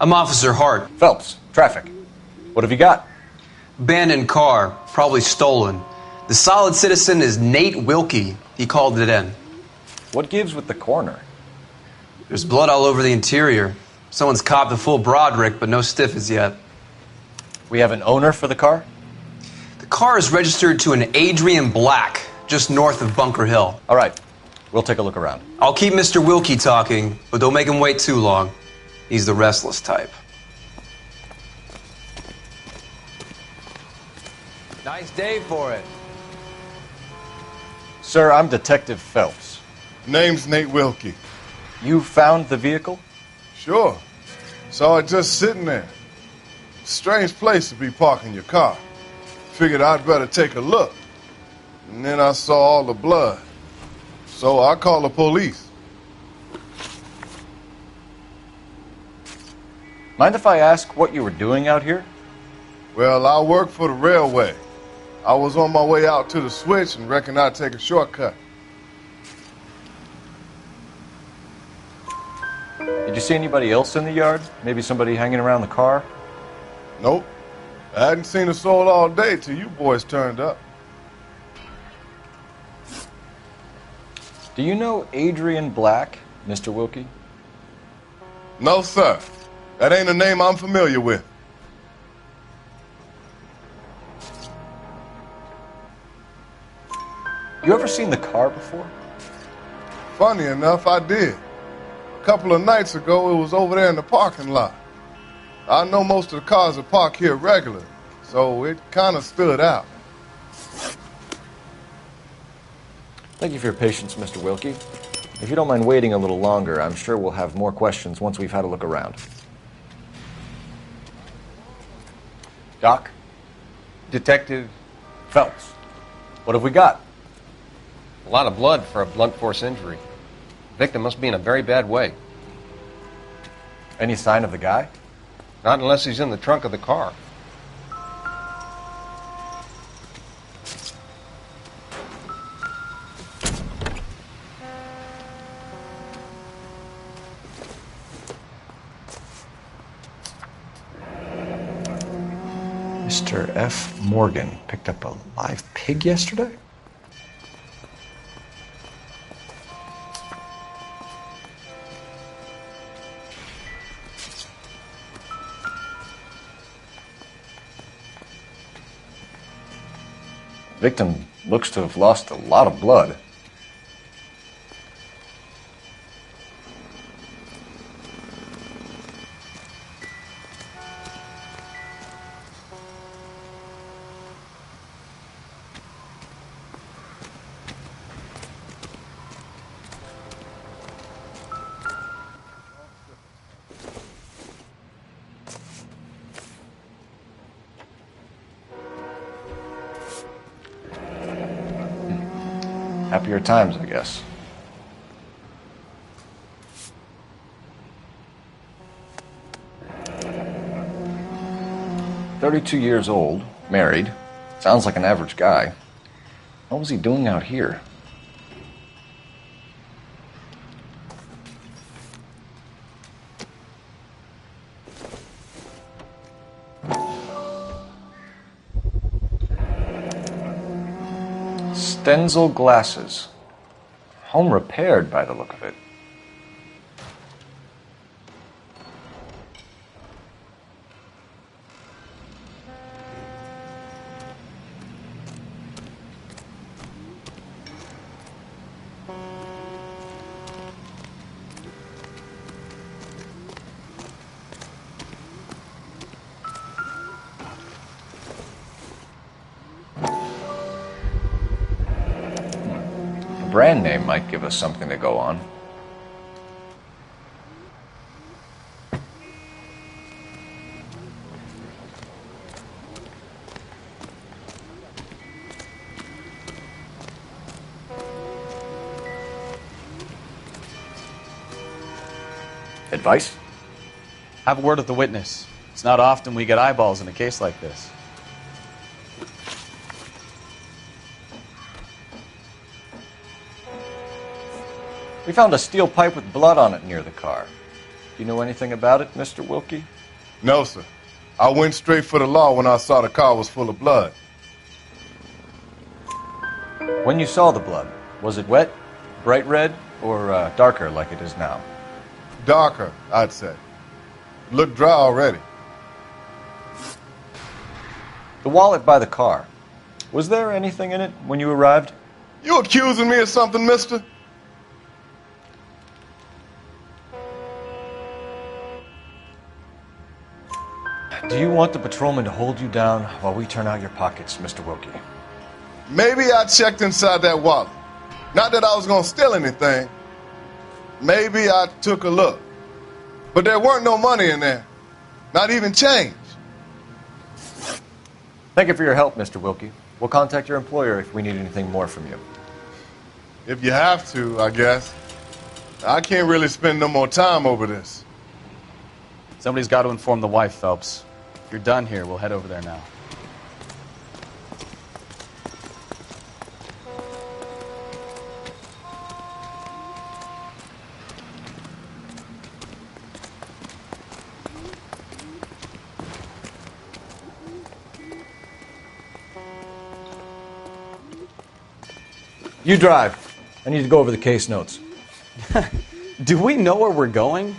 I'm Officer Hart. Phelps, traffic. What have you got? Abandoned car, probably stolen. The solid citizen is Nate Wilkie. He called it in. What gives with the coroner? There's blood all over the interior. Someone's copped a full Broderick, but no stiff as yet. We have an owner for the car? The car is registered to an Adrian Black, just north of Bunker Hill. All right, we'll take a look around. I'll keep Mr. Wilkie talking, but don't make him wait too long. He's the restless type. Nice day for it. Sir, I'm Detective Phelps. Name's Nate Wilkie. You found the vehicle? Sure. Saw it just sitting there. Strange place to be parking your car. Figured I'd better take a look. And then I saw all the blood. So I called the police. Mind if I ask what you were doing out here? Well, I work for the railway. I was on my way out to the switch and reckoned I'd take a shortcut. Did you see anybody else in the yard? Maybe somebody hanging around the car? Nope. I hadn't seen a soul all day till you boys turned up. Do you know Adrian Black, Mr. Wilkie? No, sir. That ain't a name I'm familiar with. You ever seen the car before? Funny enough, I did. A couple of nights ago, it was over there in the parking lot. I know most of the cars are parked here regularly, so it kind of stood out. Thank you for your patience, Mr. Wilkie. If you don't mind waiting a little longer, I'm sure we'll have more questions once we've had a look around. Doc? Detective, Phelps. What have we got? a lot of blood for a blunt force injury. Victim must be in a very bad way. Any sign of the guy? Not unless he's in the trunk of the car. Mr. F. Morgan picked up a live pig yesterday? Victim looks to have lost a lot of blood. Happier times, I guess. "32 years old, married. Sounds like an average guy. What was he doing out here?" Stenzel glasses. Home repaired by the look of it. Brand name might give us something to go on. Advice? Have a word with the witness. It's not often we get eyeballs in a case like this. We found a steel pipe with blood on it near the car. Do you know anything about it, Mr. Wilkie? No, sir. I went straight for the law when I saw the car was full of blood. When you saw the blood, was it wet, bright red, or darker like it is now? Darker, I'd say. It looked dry already. The wallet by the car. Was there anything in it when you arrived? You accusing me of something, mister? Do you want the patrolman to hold you down while we turn out your pockets, Mr. Wilkie? Maybe I checked inside that wallet. Not that I was going to steal anything. Maybe I took a look. But there weren't no money in there. Not even change. Thank you for your help, Mr. Wilkie. We'll contact your employer if we need anything more from you. If you have to, I guess. I can't really spend no more time over this. Somebody's got to inform the wife, Phelps. If you're done here, we'll head over there now. You drive. I need to go over the case notes. Do we know where we're going?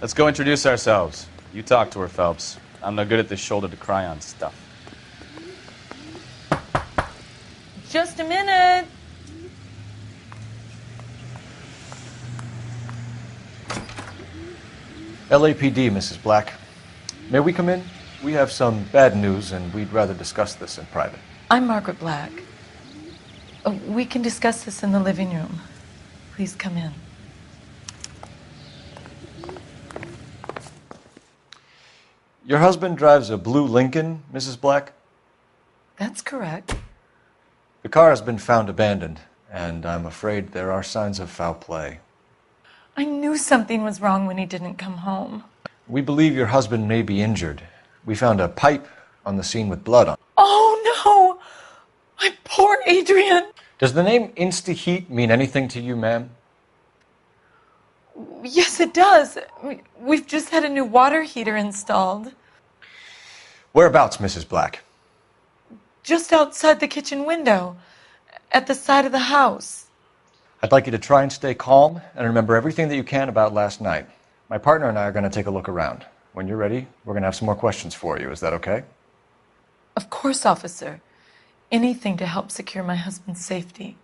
Let's go introduce ourselves. You talk to her, Phelps. I'm no good at this shoulder to cry on stuff. Just a minute. LAPD, Mrs. Black. May we come in? We have some bad news, and we'd rather discuss this in private. I'm Margaret Black. We can discuss this in the living room. Please come in. Your husband drives a blue Lincoln, Mrs. Black? That's correct. The car has been found abandoned, and I'm afraid there are signs of foul play. I knew something was wrong when he didn't come home. We believe your husband may be injured. We found a pipe on the scene with blood on it. Oh, no! My poor Adrian! Does the name Insta-Heat mean anything to you, ma'am? Yes, it does. We've just had a new water heater installed. Whereabouts, Mrs. Black? Just outside the kitchen window, at the side of the house. I'd like you to try and stay calm and remember everything that you can about last night. My partner and I are going to take a look around. When you're ready, we're going to have some more questions for you. Is that okay? Of course, officer. Anything to help secure my husband's safety.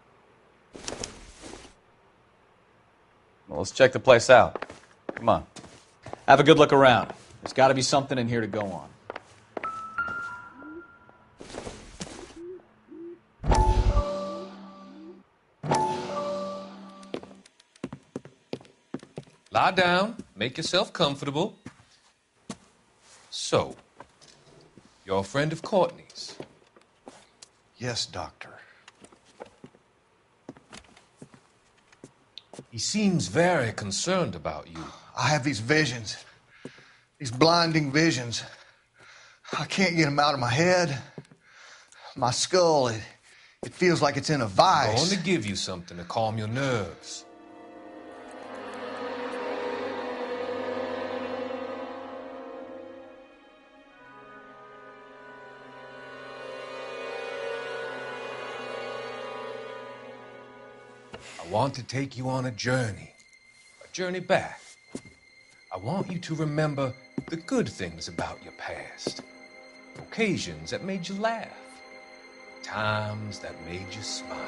Well, let's check the place out. Come on. Have a good look around. There's got to be something in here to go on. Lie down, make yourself comfortable. So, you're a friend of Courtney's? Yes, Doctor. He seems very concerned about you. I have these visions, these blinding visions. I can't get them out of my head. My skull, it feels like it's in a I'm vice. going to give you something to calm your nerves. I want to take you on a journey back. I want you to remember the good things about your past, occasions that made you laugh, times that made you smile.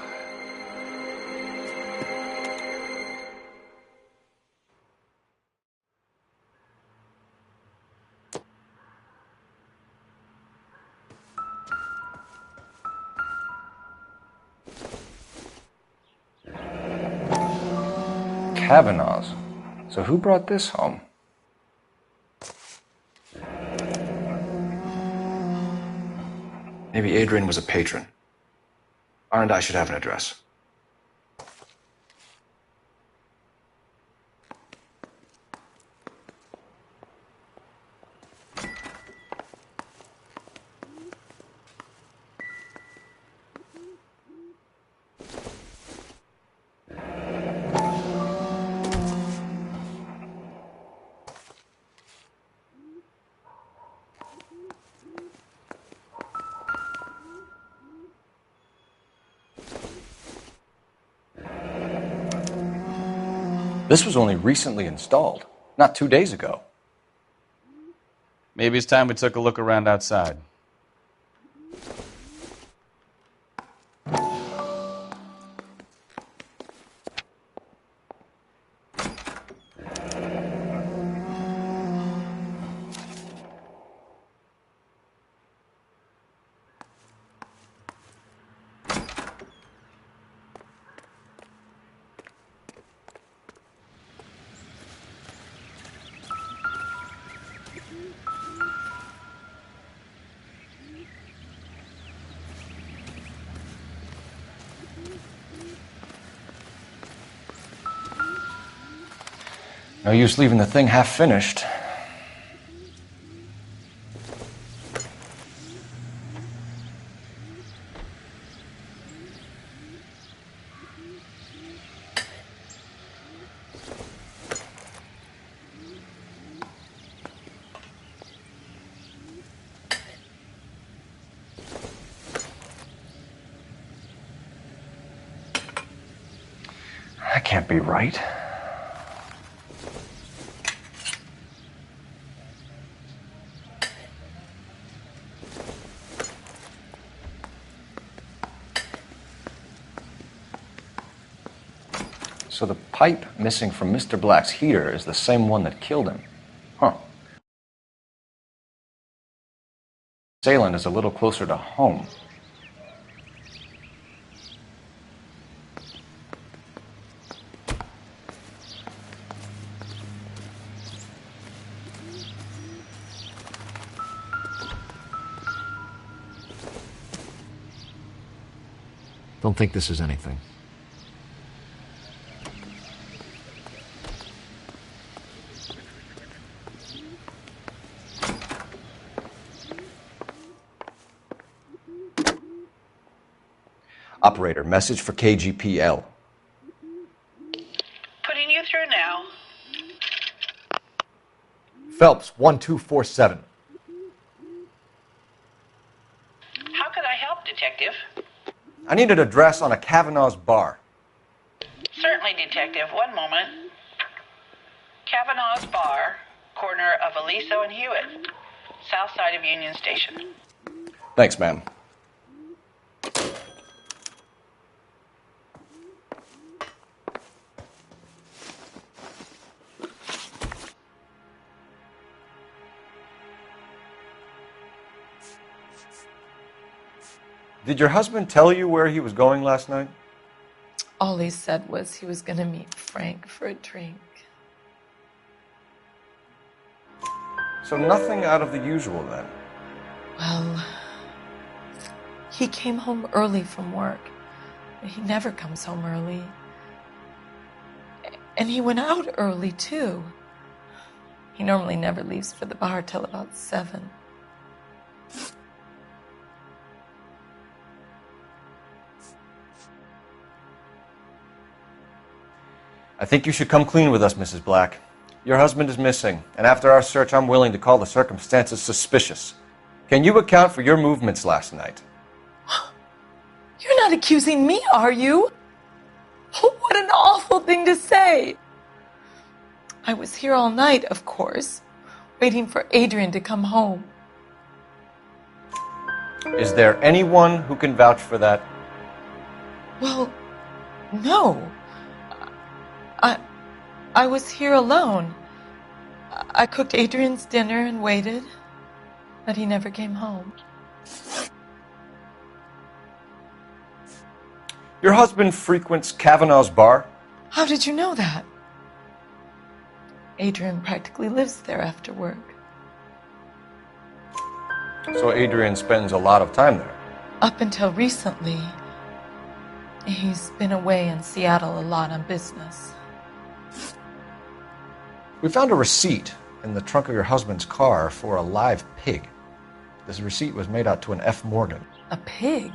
Kavanaugh's. So who brought this home? Maybe Adrian was a patron. R&I should have an address. This was only recently installed, not 2 days ago. Maybe it's time we took a look around outside. No use leaving the thing half finished. That can't be right. So the pipe missing from Mr. Black's heater is the same one that killed him. Huh. Salem is a little closer to home. Don't think this is anything. Operator, message for KGPL. Putting you through now. Phelps, 1247. How could I help, Detective? I need an address on a Kavanaugh's bar. Certainly, Detective. One moment. Kavanaugh's Bar, corner of Aliso and Hewitt, south side of Union Station. Thanks, ma'am. Did your husband tell you where he was going last night? All he said was he was going to meet Frank for a drink. So nothing out of the usual then? Well, he came home early from work. He never comes home early. And he went out early, too. He normally never leaves for the bar till about 7. I think you should come clean with us, Mrs. Black. Your husband is missing, and after our search, I'm willing to call the circumstances suspicious. Can you account for your movements last night? You're not accusing me, are you? What an awful thing to say. I was here all night, of course, waiting for Adrian to come home. Is there anyone who can vouch for that? Well, no. I was here alone. I cooked Adrian's dinner and waited, but he never came home. Your husband frequents Kavanaugh's bar? How did you know that? Adrian practically lives there after work. So Adrian spends a lot of time there. Up until recently, he's been away in Seattle a lot on business. We found a receipt in the trunk of your husband's car for a live pig. This receipt was made out to an F. Morgan. A pig?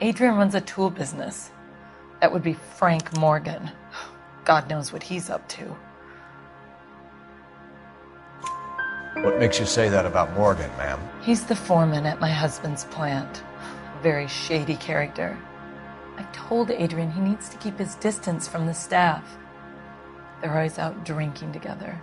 Adrian runs a tool business. That would be Frank Morgan. God knows what he's up to. What makes you say that about Morgan, ma'am? He's the foreman at my husband's plant. A very shady character. I've told Adrian he needs to keep his distance from the staff. They're always out drinking together.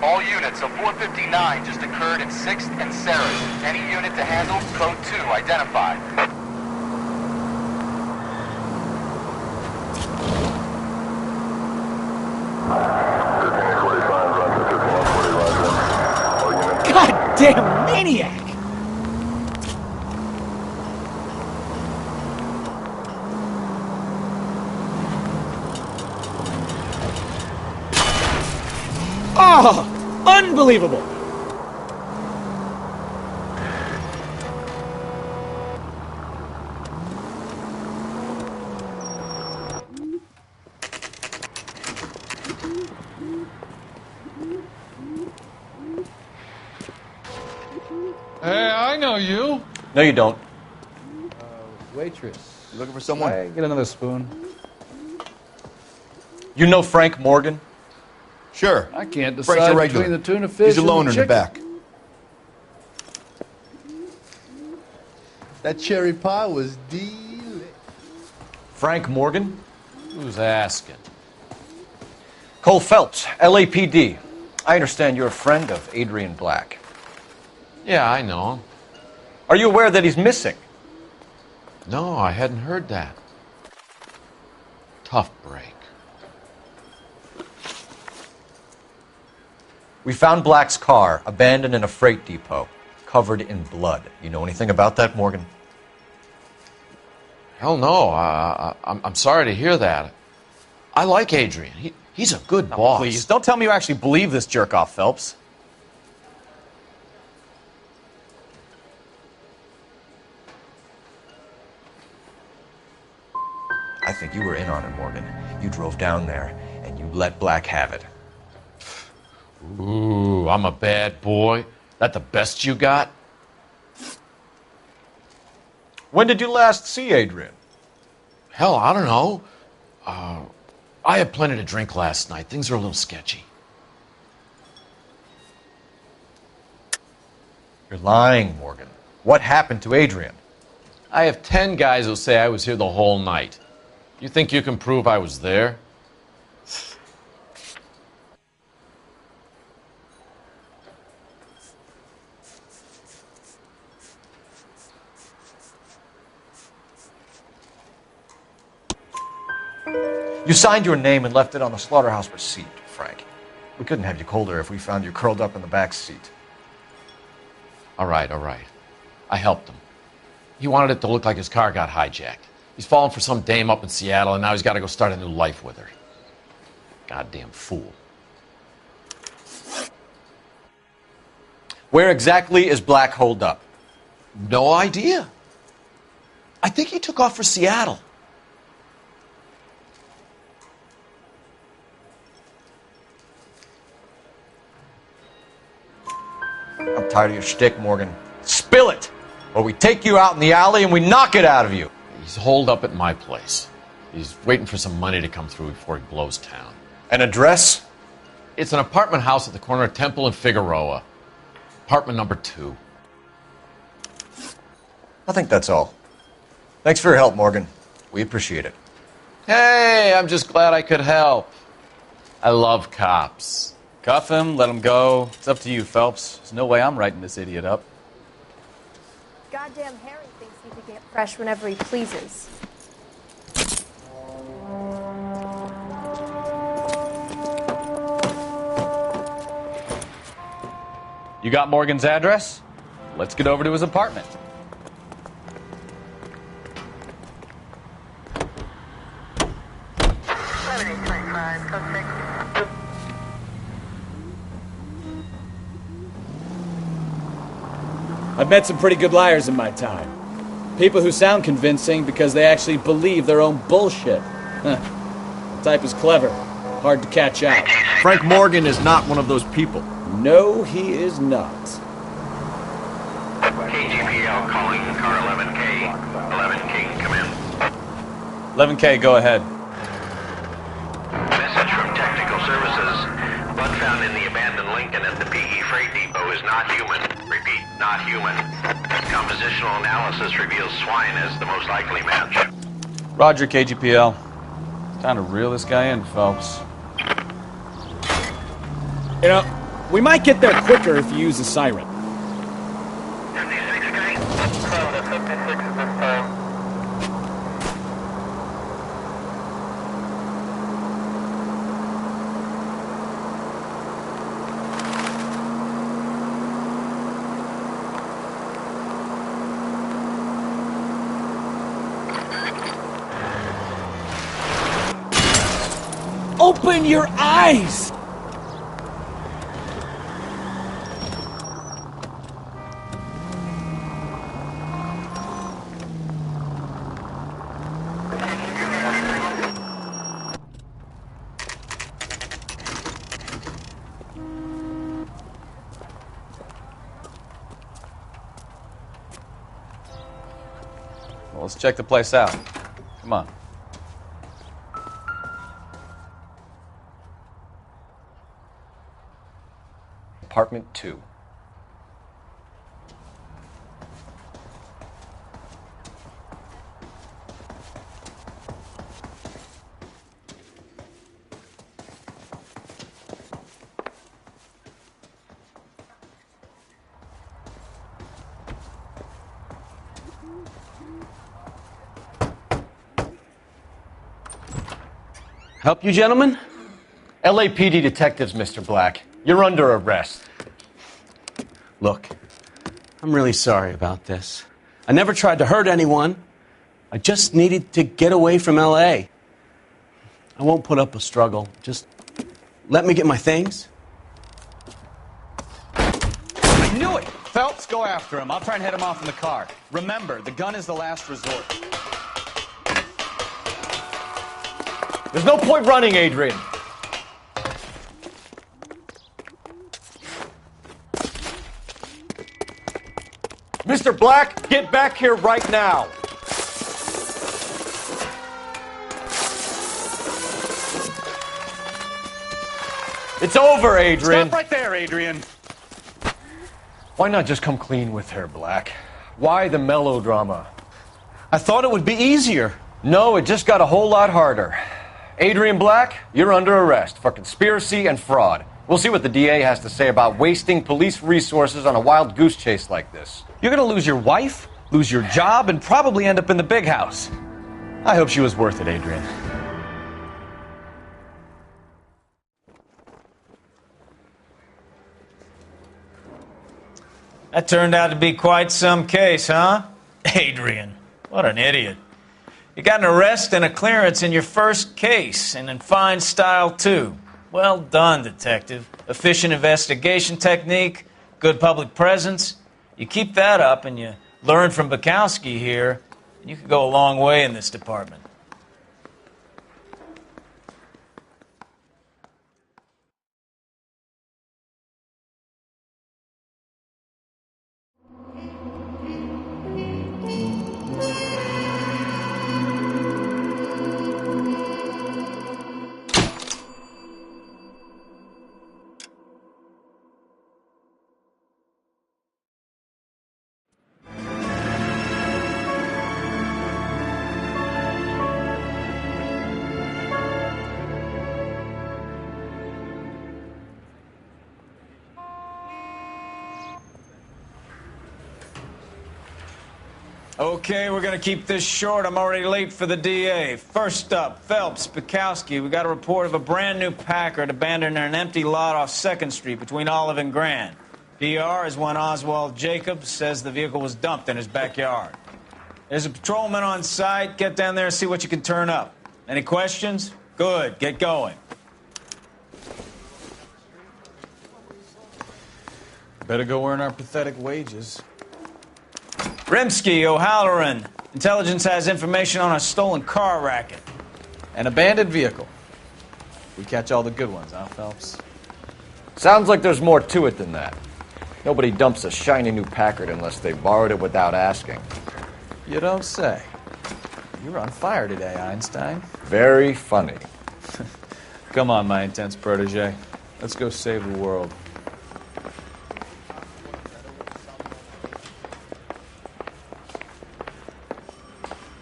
All units, a 459 just occurred in 6th and Sarah. Any unit to handle, code 2 identified. Goddamn maniac! Oh, unbelievable! Hey, I know you. No, you don't. Waitress. You looking for someone? Can I get another spoon? You know Frank Morgan? Sure. I can't Frank's decide a regular. between the tuna fish He's a and loner in the chicken. back. That cherry pie was delicious. Frank Morgan? Who's asking? Cole Phelps, LAPD. I understand you're a friend of Adrian Black. Yeah, I know him. Are you aware that he's missing? No, I hadn't heard that. Tough break. We found Black's car abandoned in a freight depot, covered in blood. You know anything about that, Morgan? Hell no. I'm sorry to hear that. I like Adrian. He's a good boss. Please, don't tell me you actually believe this jerk-off, Phelps. I think you were in on it, Morgan. You drove down there, and you let Black have it. Ooh, I'm a bad boy. That the best you got? When did you last see Adrian? Hell, I don't know. I had plenty to drink last night. Things are a little sketchy. You're lying, Morgan. What happened to Adrian? I have 10 guys who'll say I was here the whole night. You think you can prove I was there? You signed your name and left it on the slaughterhouse receipt, Frank. We couldn't have you colder if we found you curled up in the back seat. All right. I helped him. He wanted it to look like his car got hijacked. He's fallen for some dame up in Seattle, and now he's got to go start a new life with her. Goddamn fool. Where exactly is Black holed up? No idea. I think he took off for Seattle. I'm tired of your shtick, Morgan. Spill it! Or we take you out in the alley and we knock it out of you. He's holed up at my place. He's waiting for some money to come through before he blows town. An address? It's an apartment house at the corner of Temple and Figueroa. Apartment number 2. I think that's all. Thanks for your help, Morgan. We appreciate it. Hey, I'm just glad I could help. I love cops. Cuff him, let him go. It's up to you, Phelps. There's no way I'm writing this idiot up. Goddamn Harry thinks he can get fresh whenever he pleases. You got Morgan's address? Let's get over to his apartment. I've met some pretty good liars in my time. People who sound convincing because they actually believe their own bullshit. The type is clever, hard to catch out. Frank Morgan is not one of those people. No, he is not. KGPL calling car 11K. 11K, come in. 11K, go ahead. Message from Technical Services. Blood found in the abandoned Lincoln at the PE Freight Depot is not human. Repeat, not human. Compositional analysis reveals swine as the most likely match. Roger, KGPL. Time to reel this guy in, Phelps. You know, we might get there quicker if you use a siren. 56K? From the 56 at this time. Open your eyes! Well, let's check the place out. Come on. Apartment 2. Help you, gentlemen? LAPD detectives, Mr. Black. You're under arrest. Look, I'm really sorry about this. I never tried to hurt anyone. I just needed to get away from L.A. I won't put up a struggle. Just let me get my things. I knew it! Phelps, go after him. I'll try and head him off in the car. Remember, the gun is the last resort. There's no point running, Adrian. Mr. Black, get back here right now. It's over, Adrian. Stop right there, Adrian. Why not just come clean with her, Black? Why the melodrama? I thought it would be easier. No, it just got a whole lot harder. Adrian Black, you're under arrest for conspiracy and fraud. We'll see what the DA has to say about wasting police resources on a wild goose chase like this. You're gonna lose your wife, lose your job, and probably end up in the big house. I hope she was worth it, Adrian. That turned out to be quite some case, huh? Adrian, what an idiot. You got an arrest and a clearance in your first case, and in fine style, too. Well done, detective. Efficient investigation technique, good public presence. You keep that up and you learn from Bukowski here, and you could go a long way in this department. Okay, we're gonna keep this short. I'm already late for the DA. First up, Phelps, Bukowski. We got a report of a brand new Packard abandoned in an empty lot off 2nd Street between Olive and Grand. PR is one Oswald Jacobs says the vehicle was dumped in his backyard. There's a patrolman on site. Get down there and see what you can turn up. Any questions? Good, get going. Better go earn our pathetic wages. Rimsky, O'Halloran. Intelligence has information on a stolen car racket. An abandoned vehicle. We catch all the good ones, huh, Phelps? Sounds like there's more to it than that. Nobody dumps a shiny new Packard unless they borrowed it without asking. You don't say. You're on fire today, Einstein. Very funny. Come on, my intense protege. Let's go save the world.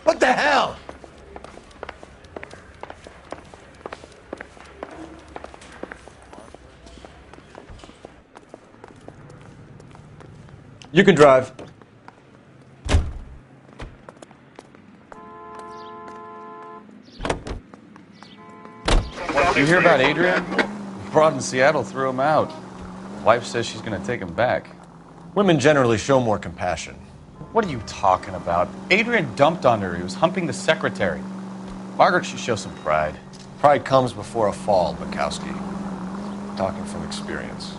What the hell? You can drive. You hear about Adrian? Broad in Seattle threw him out. Wife says she's going to take him back. Women generally show more compassion. What are you talking about? Adrian dumped on her. He was humping the secretary. Margaret should show some pride. Pride comes before a fall, Bukowski. Talking from experience.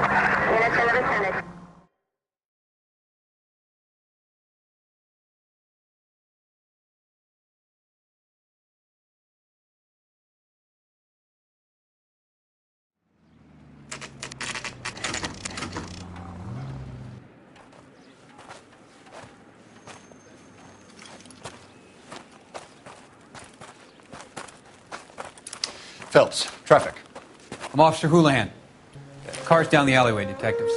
Phelps, traffic. I'm Officer Houlihan. Car's down the alleyway, detectives.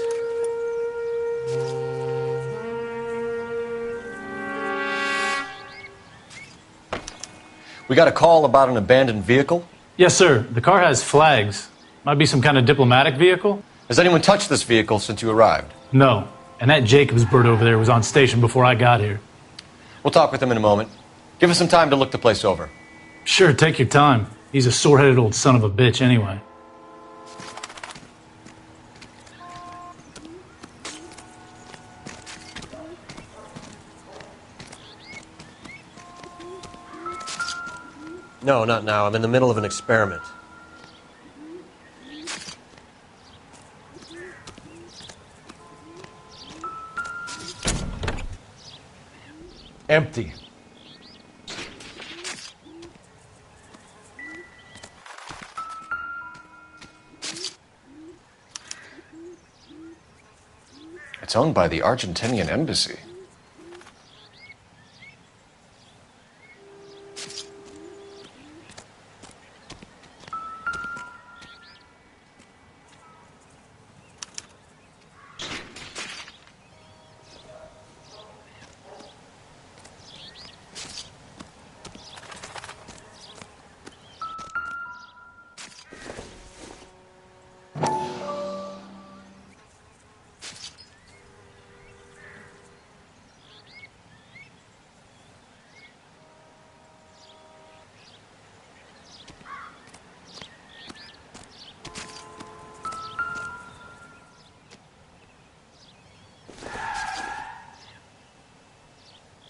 We got a call about an abandoned vehicle? Yes, sir. The car has flags. Might be some kind of diplomatic vehicle. Has anyone touched this vehicle since you arrived? No. And that Jacobs bird over there was on station before I got here. We'll talk with him in a moment. Give us some time to look the place over. Sure, take your time. He's a sore-headed old son of a bitch anyway. No, not now. I'm in the middle of an experiment. Empty. It's owned by the Argentinian embassy.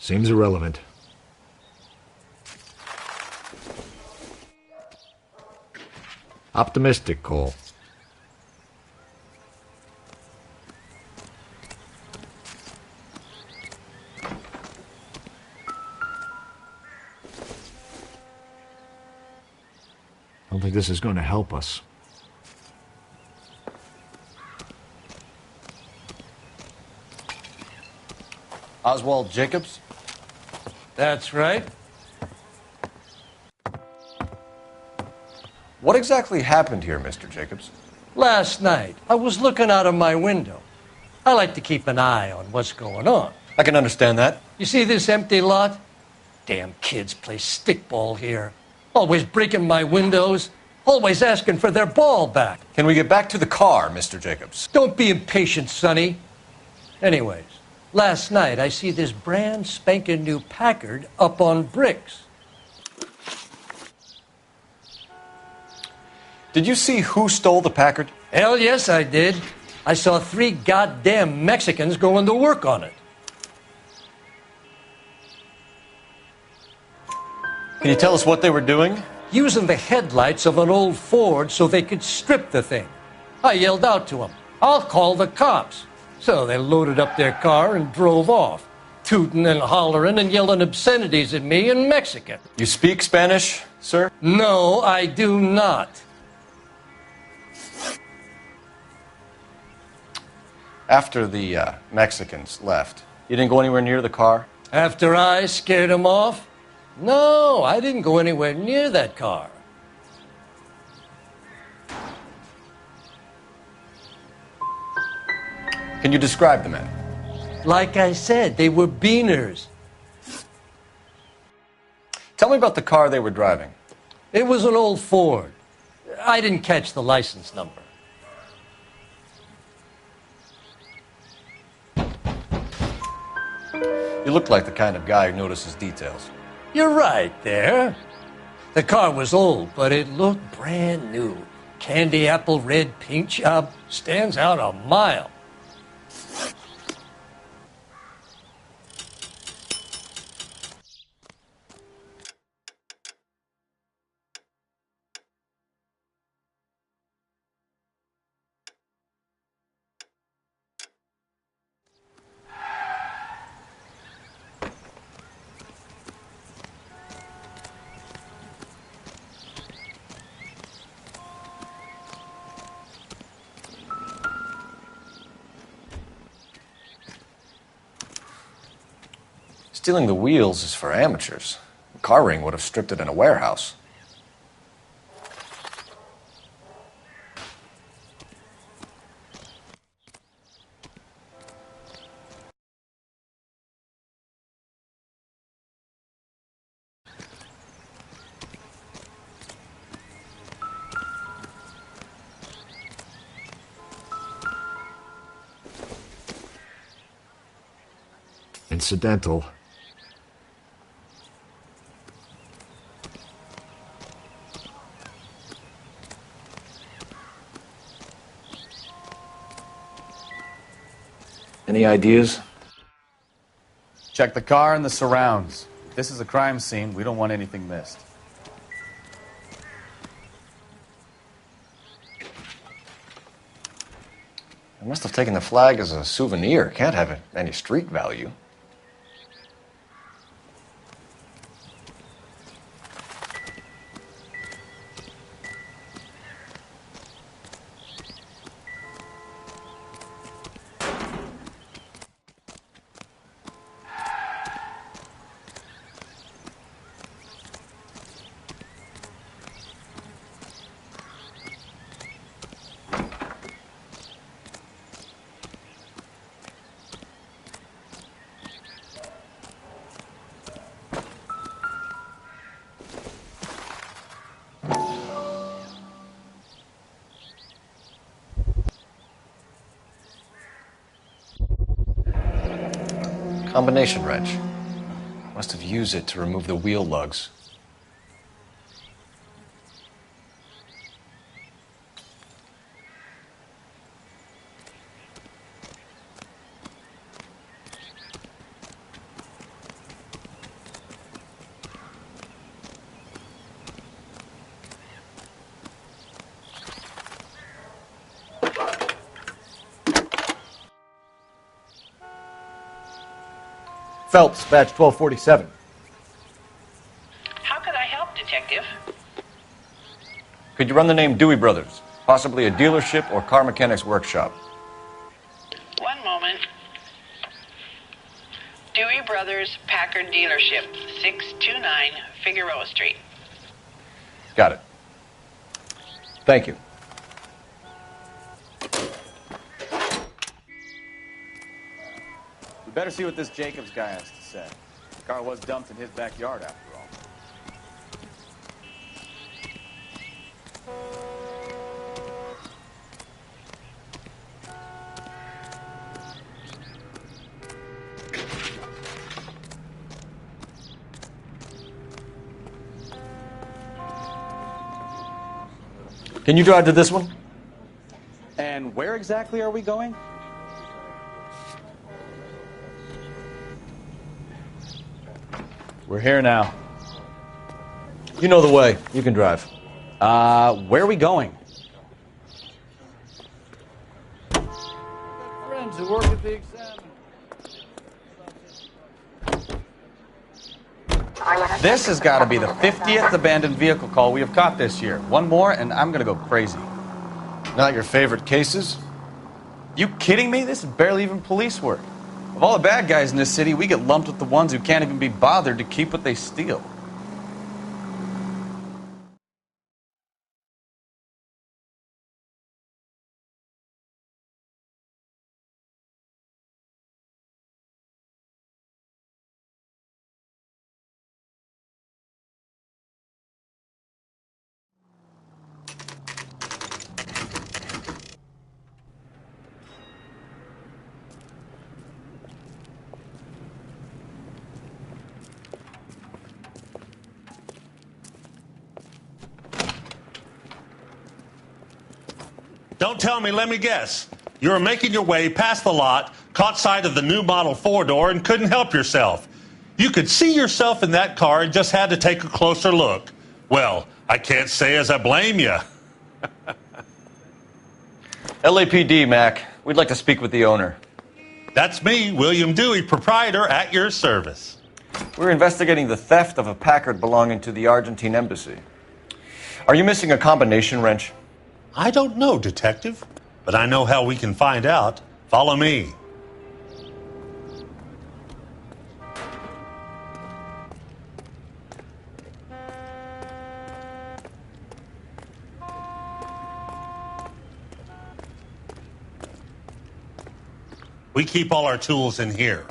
Seems irrelevant. Optimistic, Cole. I don't think this is going to help us. Oswald Jacobs? That's right. What exactly happened here, Mr. Jacobs? Last night, I was looking out of my window. I like to keep an eye on what's going on. I can understand that. You see this empty lot? Damn kids play stickball here. Always breaking my windows. Always asking for their ball back. Can we get back to the car, Mr. Jacobs? Don't be impatient, Sonny. Anyways, last night I see this brand spanking new Packard up on bricks. Did you see who stole the Packard? Hell yes, I did. I saw 3 goddamn Mexicans going to work on it. Can you tell us what they were doing? Using the headlights of an old Ford so they could strip the thing. I yelled out to them, "I'll call the cops." So they loaded up their car and drove off, tooting and hollering and yelling obscenities at me in Mexican. You speak Spanish, sir? No, I do not. After the Mexicans left, you didn't go anywhere near the car? After I scared them off? No, I didn't go anywhere near that car. Can you describe the men? Like I said, they were beaners. Tell me about the car they were driving. It was an old Ford. I didn't catch the license number. You look like the kind of guy who notices details. You're right there. The car was old, but it looked brand new. Candy apple red paint job stands out a mile. Stealing the wheels is for amateurs. The car ring would have stripped it in a warehouse. Incidental. Any ideas? Check the car and the surrounds. If this is a crime scene, we don't want anything missed. I must have taken the flag as a souvenir. Can't have any street value. Combination wrench. Must have used it to remove the wheel lugs. Phelps, badge 1247. How could I help, Detective? Could you run the name Dewey Brothers? Possibly a dealership or car mechanics workshop. One moment. Dewey Brothers Packard Dealership, 629 Figueroa Street. Got it. Thank you. We better see what this Jacobs guy has to say. The car was dumped in his backyard, after all. Can you drive to this one? And where exactly are we going? We're here now. You know the way. You can drive. Where are we going? Friends who work at the exam. This has got to be the 50th abandoned vehicle call we have caught this year. One more, and I'm going to go crazy. Not your favorite cases? You kidding me? This is barely even police work. Of all the bad guys in this city, we get lumped with the ones who can't even be bothered to keep what they steal. Don't tell me, let me guess. You were making your way past the lot, caught sight of the new model 4-door, and couldn't help yourself. You could see yourself in that car and just had to take a closer look. Well, I can't say as I blame you. LAPD, Mac. We'd like to speak with the owner. That's me, William Dewey, proprietor, at your service. We're investigating the theft of a Packard belonging to the Argentine embassy. Are you missing a combination wrench? I don't know, Detective, but I know how we can find out. Follow me. We keep all our tools in here.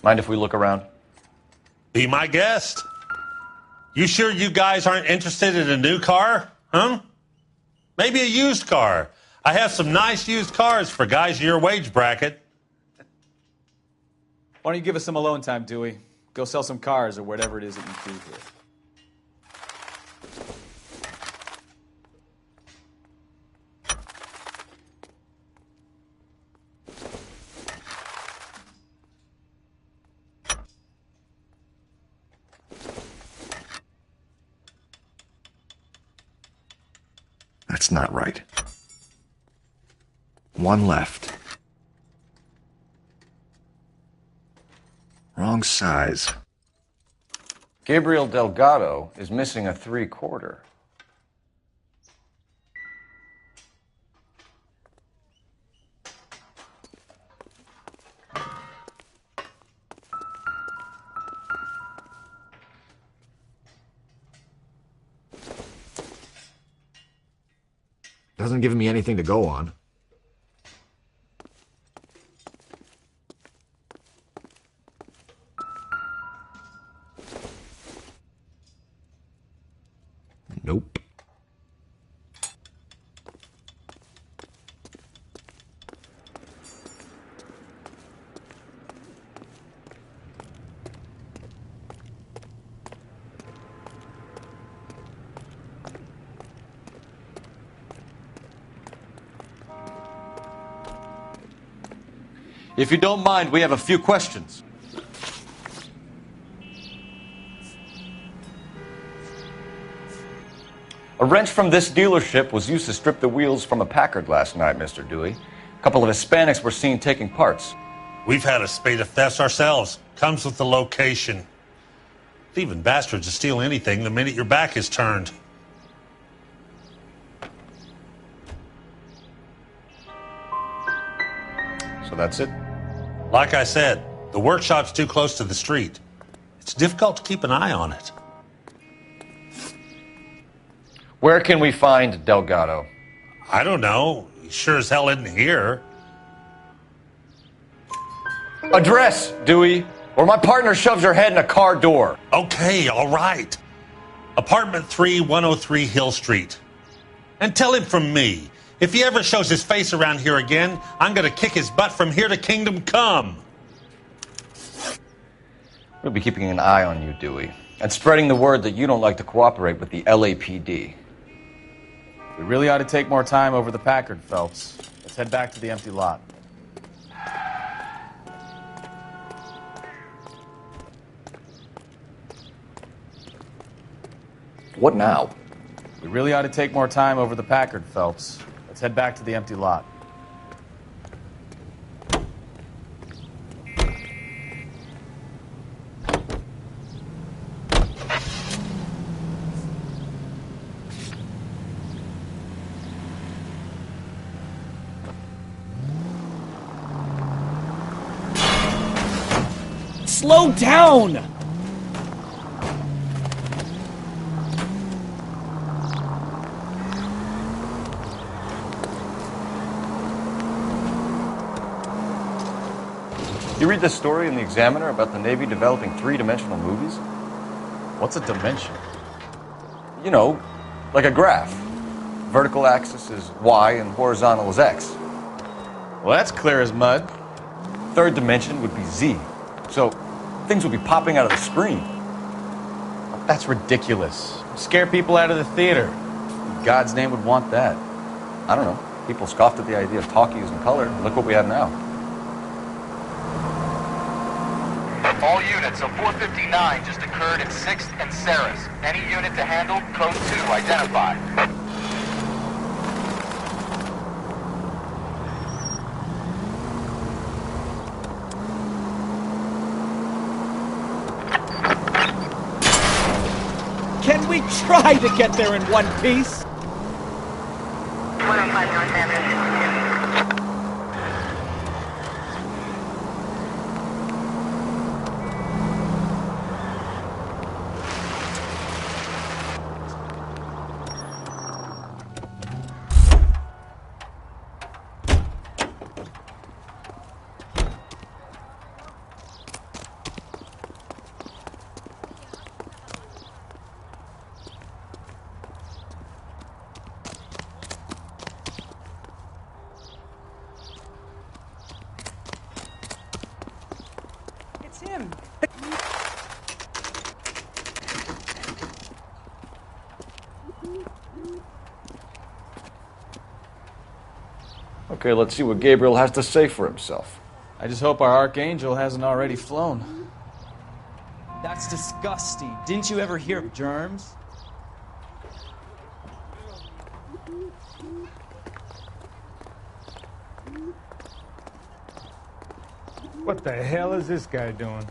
Mind if we look around? Be my guest. You sure you guys aren't interested in a new car? Huh? Maybe a used car. I have some nice used cars for guys in your wage bracket. Why don't you give us some alone time, Dewey? Go sell some cars or whatever it is that you do here. That's not right. One left. Wrong size. Gabriel Delgado is missing a 3/4. Doesn't give me anything to go on. Nope. If you don't mind, we have a few questions. A wrench from this dealership was used to strip the wheels from a Packard last night, Mr. Dewey. A couple of Hispanics were seen taking parts. We've had a spate of thefts ourselves. Comes with the location. Thieving bastards to steal anything the minute your back is turned. So that's it? Like I said, the workshop's too close to the street. It's difficult to keep an eye on it. Where can we find Delgado? I don't know. He sure as hell isn't here. Address, Dewey, or my partner shoves her head in a car door. Okay, all right. Apartment 3, 103 Hill Street. And tell him from me, if he ever shows his face around here again, I'm going to kick his butt from here to Kingdom Come. We'll be keeping an eye on you, Dewey, and spreading the word that you don't like to cooperate with the LAPD. We really ought to take more time over the Packard, Phelps. Let's head back to the empty lot. What now? We really ought to take more time over the Packard, Phelps. Let's head back to the empty lot. Slow down! You read this story in the Examiner about the Navy developing three-dimensional movies? What's a dimension? You know, like a graph. Vertical axis is Y and horizontal is X. Well, that's clear as mud. Third dimension would be Z. So things would be popping out of the screen. That's ridiculous. Scare people out of the theater. In God's name would want that. I don't know. People scoffed at the idea of talkies in color. Look what we have now. All units, so 459 just occurred in 6th and Saris. Any unit to handle, code 2, identify. Can we try to get there in one piece? 105 North Avenue. It's him. Okay, let's see what Gabriel has to say for himself. I just hope our Archangel hasn't already flown. That's disgusting. Didn't you ever hear of germs? What the hell is this guy doing?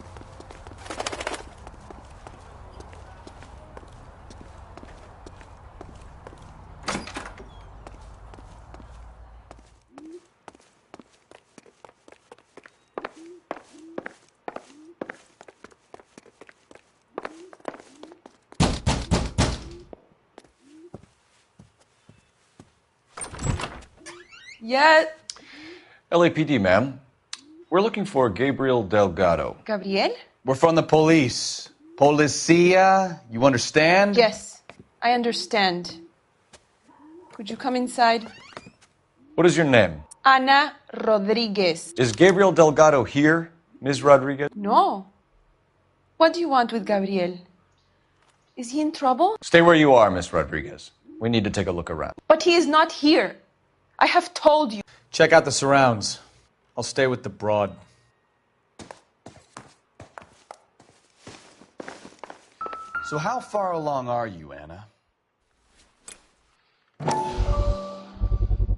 Yet. LAPD, ma'am. We're looking for Gabriel Delgado. Gabriel? We're from the police. Policia, you understand? Yes, I understand. Could you come inside? What is your name? Ana Rodriguez. Is Gabriel Delgado here, Ms. Rodriguez? No. What do you want with Gabriel? Is he in trouble? Stay where you are, Miss Rodriguez. We need to take a look around. But he is not here. I have told you. Check out the surrounds. I'll stay with the broad. So how far along are you, Anna?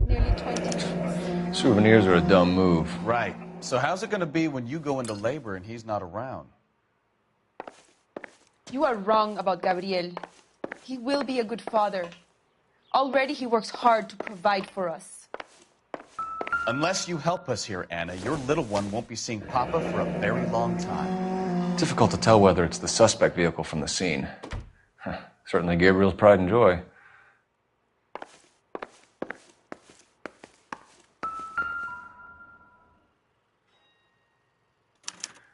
Nearly 20 minutes. Souvenirs are a dumb move. Right. So how's it going to be when you go into labor and he's not around? You are wrong about Gabriel. He will be a good father. Already he works hard to provide for us. Unless you help us here, Anna, your little one won't be seeing Papa for a very long time. Difficult to tell whether it's the suspect vehicle from the scene. Certainly Gabriel's pride and joy.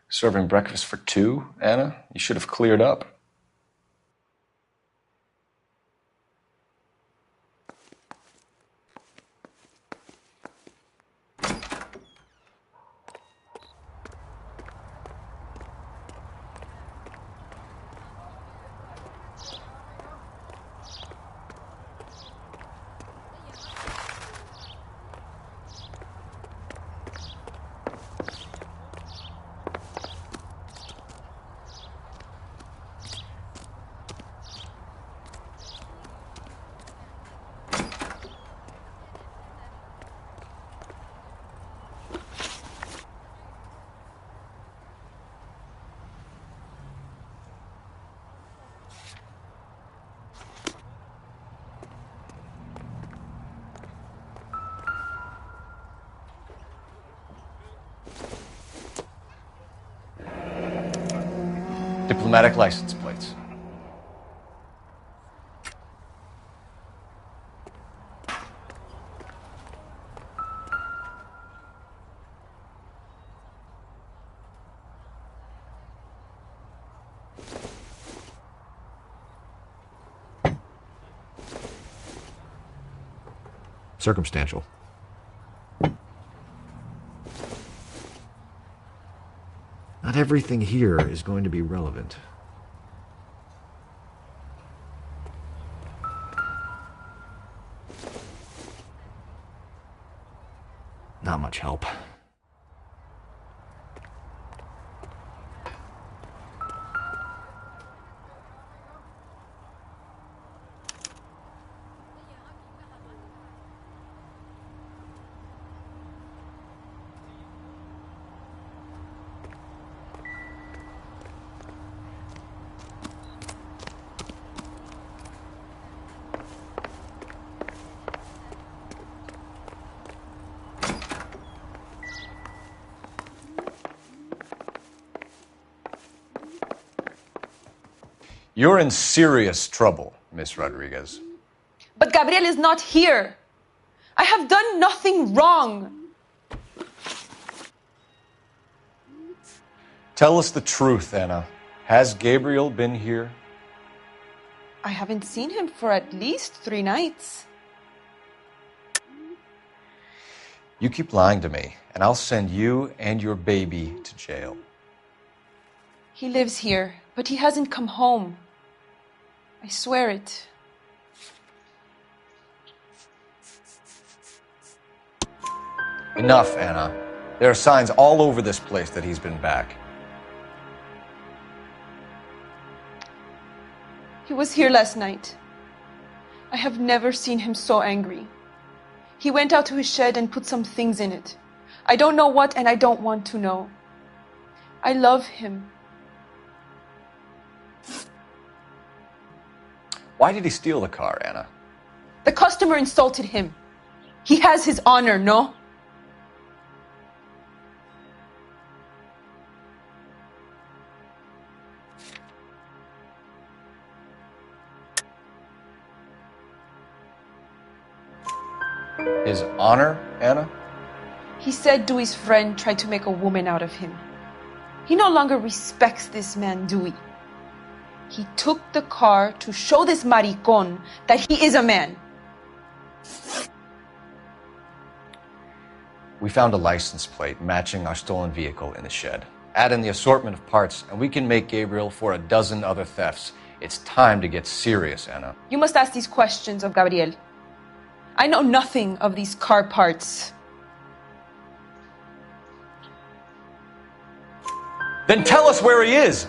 Serving breakfast for two, Anna? You should have cleared up. Diplomatic license plates. Circumstantial. Not everything here is going to be relevant. Not much help. You're in serious trouble, Miss Rodriguez. But Gabriel is not here. I have done nothing wrong. Tell us the truth, Anna. Has Gabriel been here? I haven't seen him for at least 3 nights. You keep lying to me, and I'll send you and your baby to jail. He lives here, but he hasn't come home. I swear it. Enough, Anna. There are signs all over this place that he's been back. He was here last night. I have never seen him so angry. He went out to his shed and put some things in it. I don't know what, and I don't want to know. I love him. Why did he steal the car, Anna? The customer insulted him. He has his honor, no? His honor, Anna? He said Dewey's friend tried to make a woman out of him. He no longer respects this man, Dewey. He took the car to show this maricón that he is a man. We found a license plate matching our stolen vehicle in the shed. Add in the assortment of parts, and we can make Gabriel for a dozen other thefts. It's time to get serious, Anna. You must ask these questions of Gabriel. I know nothing of these car parts. Then tell us where he is!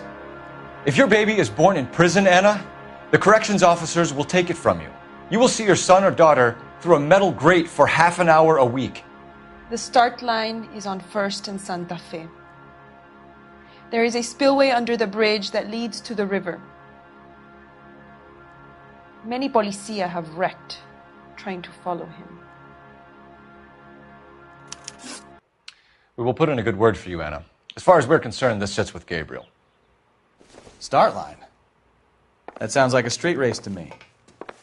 If your baby is born in prison, Anna, the corrections officers will take it from you. You will see your son or daughter through a metal grate for half an hour a week. The start line is on 1st and Santa Fe. There is a spillway under the bridge that leads to the river. Many policia have wrecked trying to follow him. We will put in a good word for you, Anna. As far as we're concerned, this sits with Gabriel. Start line. That sounds like a street race to me.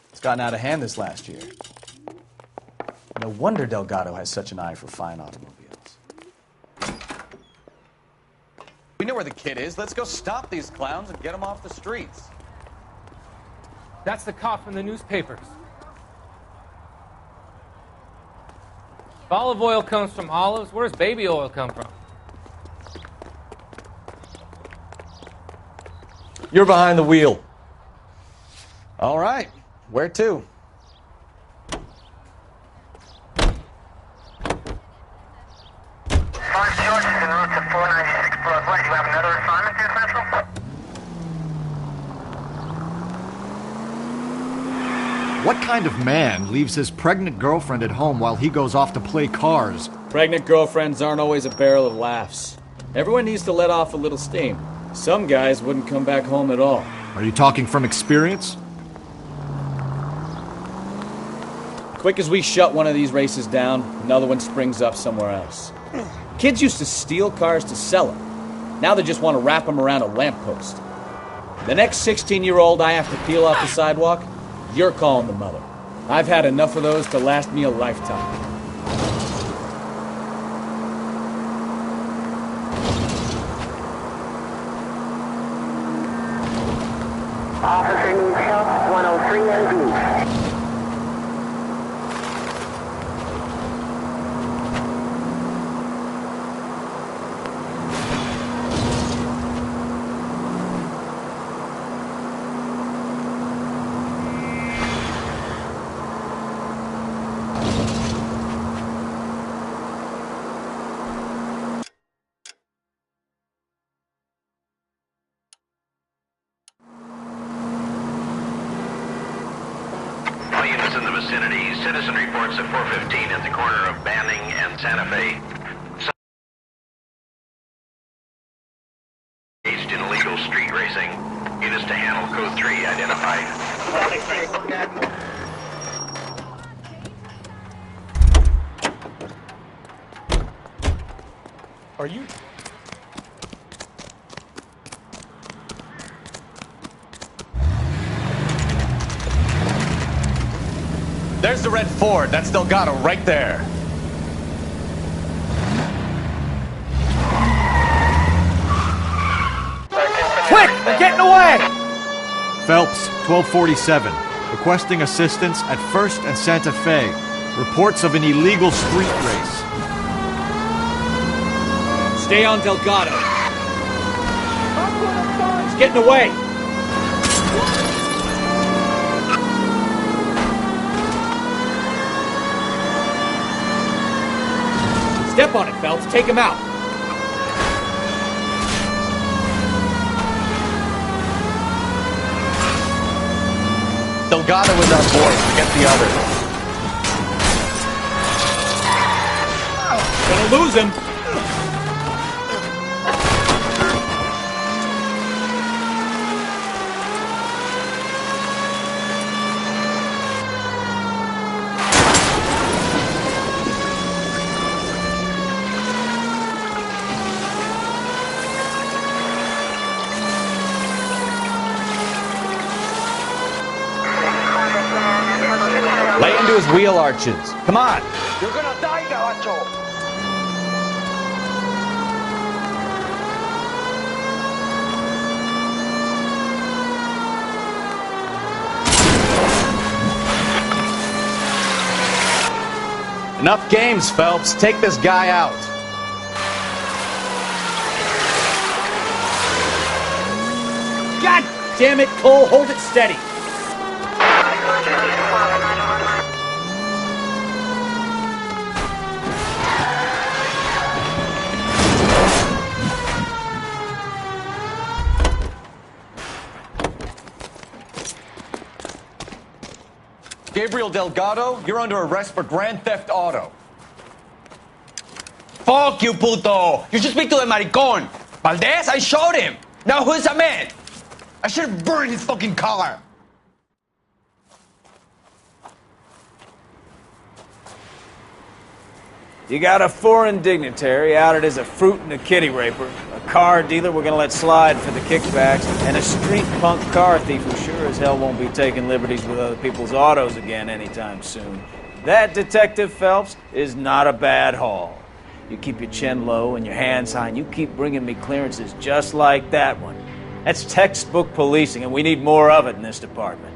It's gotten out of hand this last year. No wonder Delgado has such an eye for fine automobiles. We know where the kid is. Let's go stop these clowns and get them off the streets. That's the cop from the newspapers. If olive oil comes from olives, where does baby oil come from? You're behind the wheel. All right. Where to? What kind of man leaves his pregnant girlfriend at home while he goes off to play cars? Pregnant girlfriends aren't always a barrel of laughs. Everyone needs to let off a little steam. Some guys wouldn't come back home at all. Are you talking from experience? Quick as we shut one of these races down, another one springs up somewhere else. Kids used to steal cars to sell them. Now they just want to wrap them around a lamppost. The next 16-year-old I have to peel off the sidewalk, you're calling the mother. I've had enough of those to last me a lifetime. Officer needs help, 103 and blue. Units in the vicinity. Citizen reports at 415 at the corner of Banning and Santa Fe. Engaged in illegal street racing. Units to handle code 3 identified. Are you... There's the red Ford. That's Delgado right there. Quick! They're getting away! Phelps, 1247. Requesting assistance at 1st and Santa Fe. Reports of an illegal street race. Stay on Delgado. He's getting away. Step on it, Phelps. Take him out. Delgado is our boy. Forget the others. Gonna lose him. Lay into his wheel arches. Come on. You're gonna die, Gabacho. Enough games, Phelps. Take this guy out. God damn it, Cole. Hold it steady. Gabriel Delgado, you're under arrest for Grand Theft Auto. Fuck you, puto! You should speak to the maricón. Valdez, I showed him. Now who's the man? I should have burned his fucking car. You got a foreign dignitary outed as a fruit and a kitty raper, a car dealer we're gonna let slide for the kickbacks, and a street punk car thief who sure as hell won't be taking liberties with other people's autos again anytime soon. That, Detective Phelps, is not a bad haul. You keep your chin low and your hands high, and you keep bringing me clearances just like that one. That's textbook policing, and we need more of it in this department.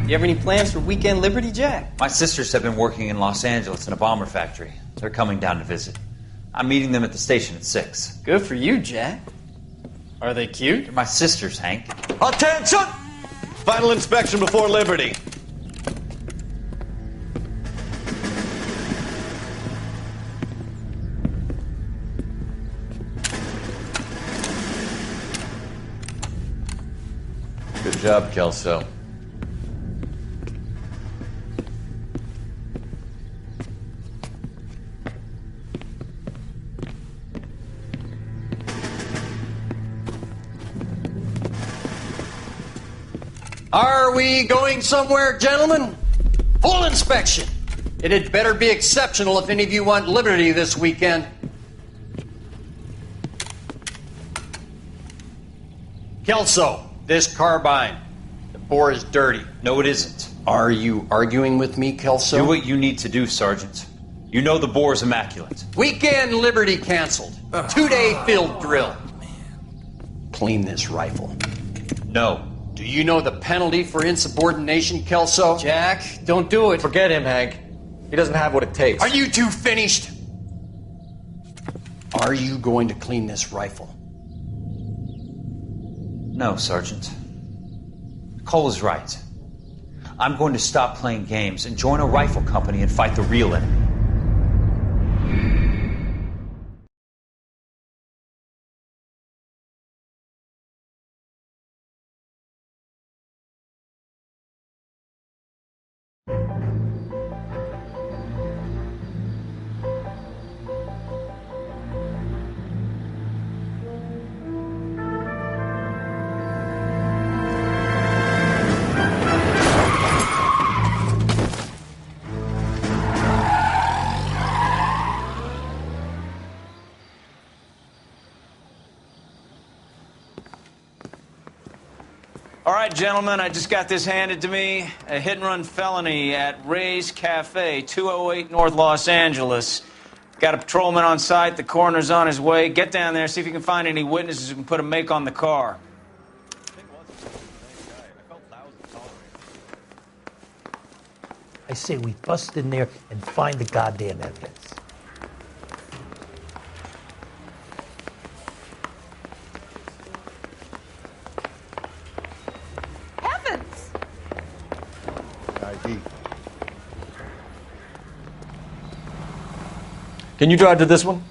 You have any plans for weekend Liberty, Jack? My sisters have been working in Los Angeles in a bomber factory. They're coming down to visit. I'm meeting them at the station at 6. Good for you, Jack. Are they cute? They're my sisters, Hank. Attention! Final inspection before Liberty. Good job, Kelso. Are we going somewhere, gentlemen? Full inspection. It had better be exceptional if any of you want liberty this weekend. Kelso, this carbine. The bore is dirty. No, it isn't. Are you arguing with me, Kelso? Do what you need to do, Sergeant. You know the bore is immaculate. Weekend liberty canceled. 2-day field drill. Clean this rifle. No. Do you know the penalty for insubordination, Kelso? Jack, don't do it. Forget him, Hank. He doesn't have what it takes. Are you two finished? Are you going to clean this rifle? No, Sergeant. Cole is right. I'm going to stop playing games and join a rifle company and fight the real enemy. All right, gentlemen, I just got this handed to me. A hit-and-run felony at Ray's Cafe, 208 North Los Angeles. Got a patrolman on site. The coroner's on his way. Get down there, see if you can find any witnesses who can put a make on the car. I say we bust in there and find the goddamn evidence. Heavens! ID. Can you drive to this one?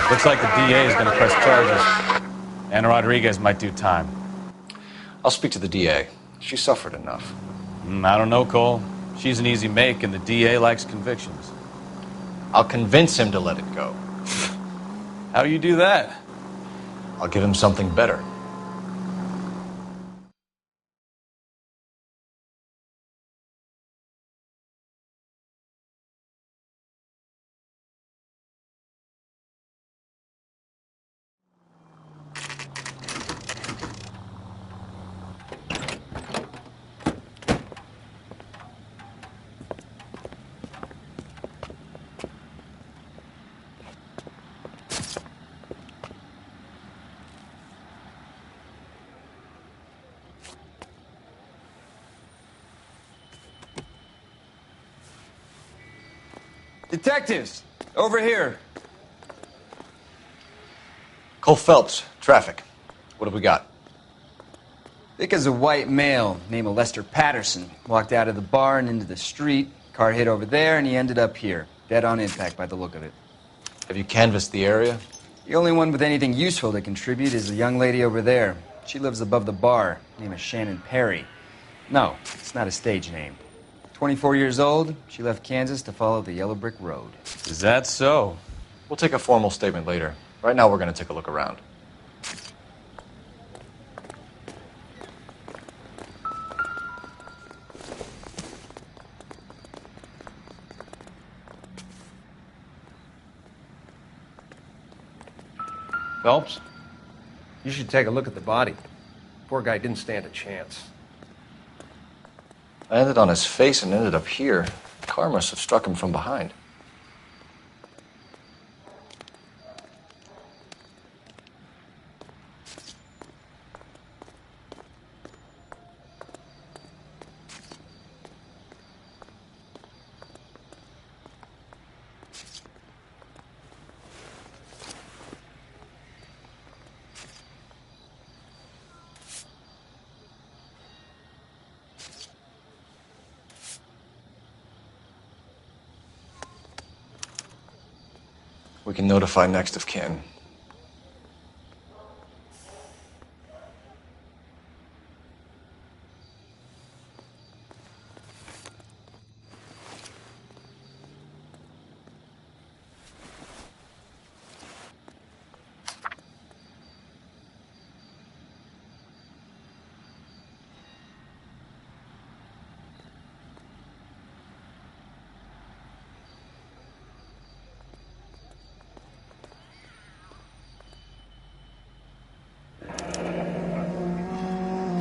Looks like the DA is going to press charges. Anna Rodriguez might do time. I'll speak to the DA. She suffered enough. I don't know, Cole. She's an easy make, and the DA likes convictions. I'll convince him to let it go. How you do that? I'll give him something better. Detectives, over here. Cole Phelps, traffic. What have we got? Vic is a white male named Lester Patterson. Walked out of the bar and into the street. Car hit over there, and he ended up here. Dead on impact by the look of it. Have you canvassed the area? The only one with anything useful to contribute is a young lady over there. She lives above the bar. Name is Shannon Perry. No, it's not a stage name. 24 years old, she left Kansas to follow the yellow brick road. Is that so? We'll take a formal statement later. Right now, we're going to take a look around. Phelps, you should take a look at the body. Poor guy didn't stand a chance. I landed on his face and ended up here. The car must have struck him from behind. We can notify next of kin.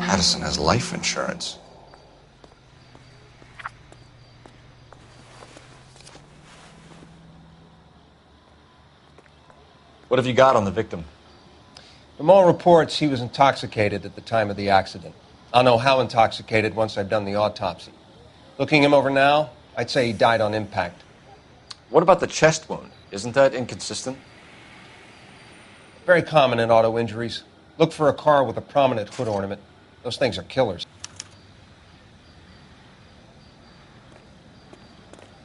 Patterson has life insurance. What have you got on the victim? From all reports, he was intoxicated at the time of the accident. I'll know how intoxicated once I've done the autopsy. Looking him over now, I'd say he died on impact. What about the chest wound? Isn't that inconsistent? Very common in auto injuries. Look for a car with a prominent hood ornament. Those things are killers.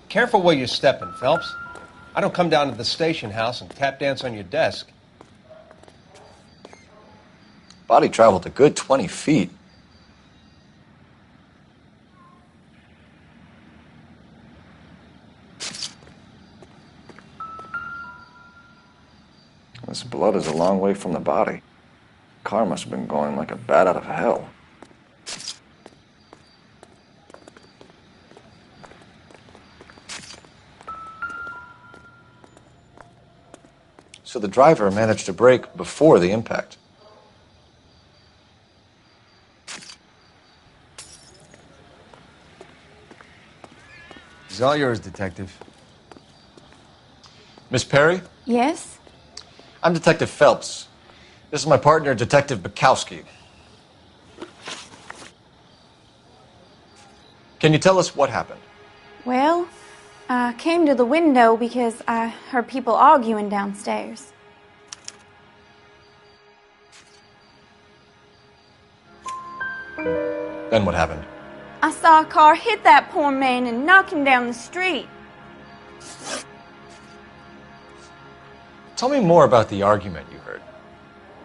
Careful where you're stepping, Phelps. I don't come down to the station house and tap dance on your desk. Body traveled a good 20 feet. This blood is a long way from the body. Car must have been going like a bat out of hell. So the driver managed to brake before the impact. It's all yours, Detective. Miss Perry? Yes? I'm Detective Phelps. This is my partner, Detective Bukowski. Can you tell us what happened? Well, I came to the window because I heard people arguing downstairs. Then what happened? I saw a car hit that poor man and knock him down the street. Tell me more about the argument you heard.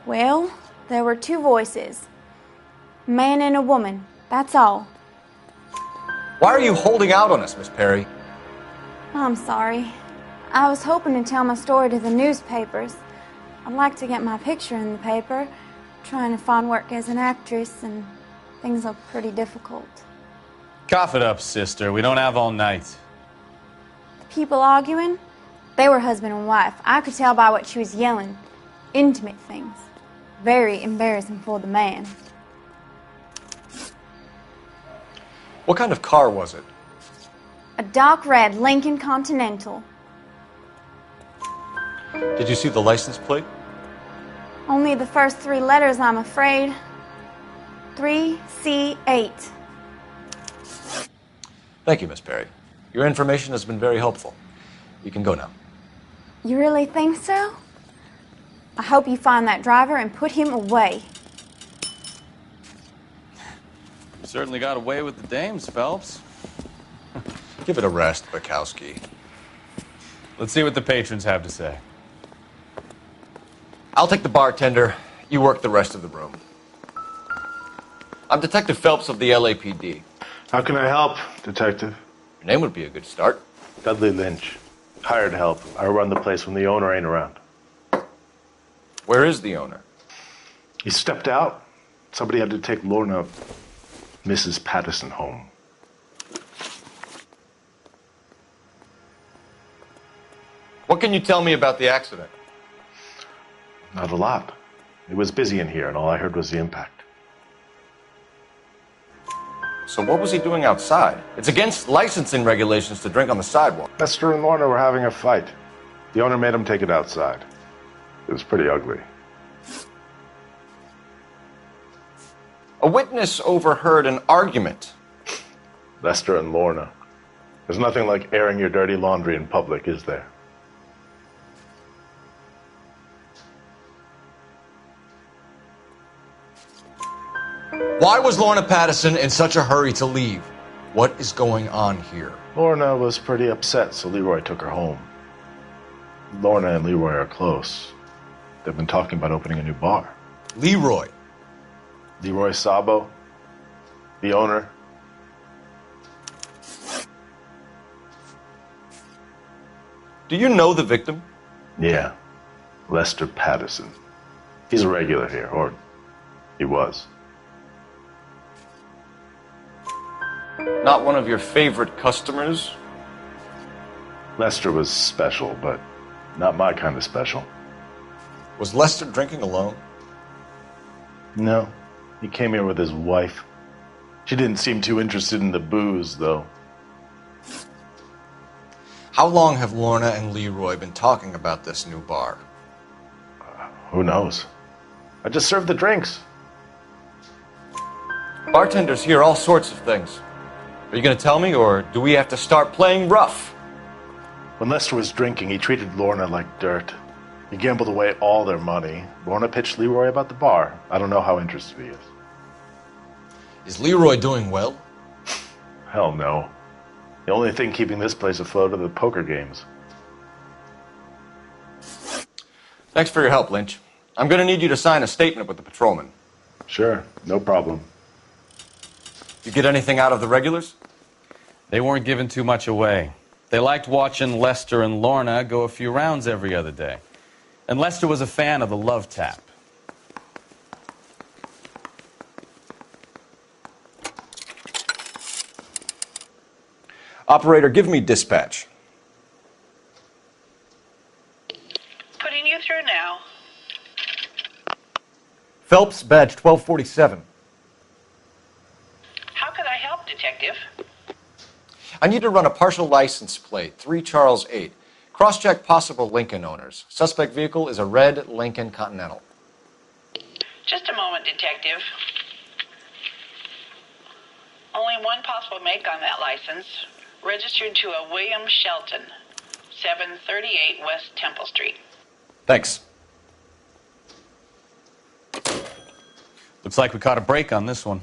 Well, there were two voices. A man and a woman, that's all. Why are you holding out on us, Miss Perry? I'm sorry. I was hoping to tell my story to the newspapers. I'd like to get my picture in the paper. Trying to find work as an actress, and things look pretty difficult. Cough it up, sister. We don't have all night. People arguing? They were husband and wife. I could tell by what she was yelling. Intimate things. Very embarrassing for the man. What kind of car was it? A dark red Lincoln Continental. Did you see the license plate? Only the first three letters, I'm afraid. 3C8. Thank you, Miss Perry. Your information has been very helpful. You can go now. You really think so? I hope you find that driver and put him away. You certainly got away with the dames, Phelps. Give it a rest, Bukowski. Let's see what the patrons have to say. I'll take the bartender. You work the rest of the room. I'm Detective Phelps of the LAPD. How can I help, Detective? Your name would be a good start. Dudley Lynch. Hired help. I run the place when the owner ain't around. Where is the owner? He stepped out. Somebody had to take Lorna, Mrs. Patterson, home. What can you tell me about the accident? Not a lot. It was busy in here, and all I heard was the impact. So what was he doing outside? It's against licensing regulations to drink on the sidewalk. Lester and Lorna were having a fight. The owner made him take it outside. It was pretty ugly. A witness overheard an argument. Lester and Lorna. There's nothing like airing your dirty laundry in public, is there? Why was Lorna Patterson in such a hurry to leave? What is going on here? Lorna was pretty upset, so Leroy took her home. Lorna and Leroy are close. They've been talking about opening a new bar. Leroy? Leroy Sabo, the owner. Do you know the victim? Yeah, Lester Patterson. He's a regular here, or he was. Not one of your favorite customers? Lester was special, but not my kind of special. Was Lester drinking alone? No. He came here with his wife. She didn't seem too interested in the booze, though. How long have Lorna and Leroy been talking about this new bar? Who knows? I just served the drinks. Bartenders hear all sorts of things. Are you going to tell me, or do we have to start playing rough? When Lester was drinking, he treated Lorna like dirt. He gambled away all their money. Lorna pitched Leroy about the bar. I don't know how interested he is. Is Leroy doing well? Hell no. The only thing keeping this place afloat are the poker games. Thanks for your help, Lynch. I'm going to need you to sign a statement with the patrolman. Sure, no problem. You get anything out of the regulars? They weren't giving too much away. They liked watching Lester and Lorna go a few rounds every other day. And Lester was a fan of the love tap. Operator, give me dispatch. Putting you through now. Phelps, badge 1247. How could I help, Detective? I need to run a partial license plate, 3 Charles 8. Cross-check possible Lincoln owners. Suspect vehicle is a red Lincoln Continental. Just a moment, Detective. Only one possible make on that license. Registered to a William Shelton, 738 West Temple Street. Thanks. Looks like we caught a break on this one.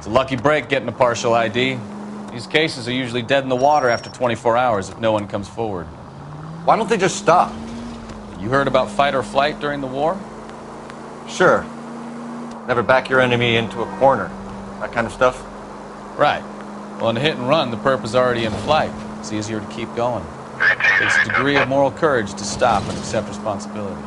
It's a lucky break getting a partial ID. These cases are usually dead in the water after 24 hours if no one comes forward. Why don't they just stop? You heard about fight or flight during the war? Sure. Never back your enemy into a corner. That kind of stuff. Right. Well, in a hit and run, the perp is already in flight. It's easier to keep going. It takes a degree of moral courage to stop and accept responsibility.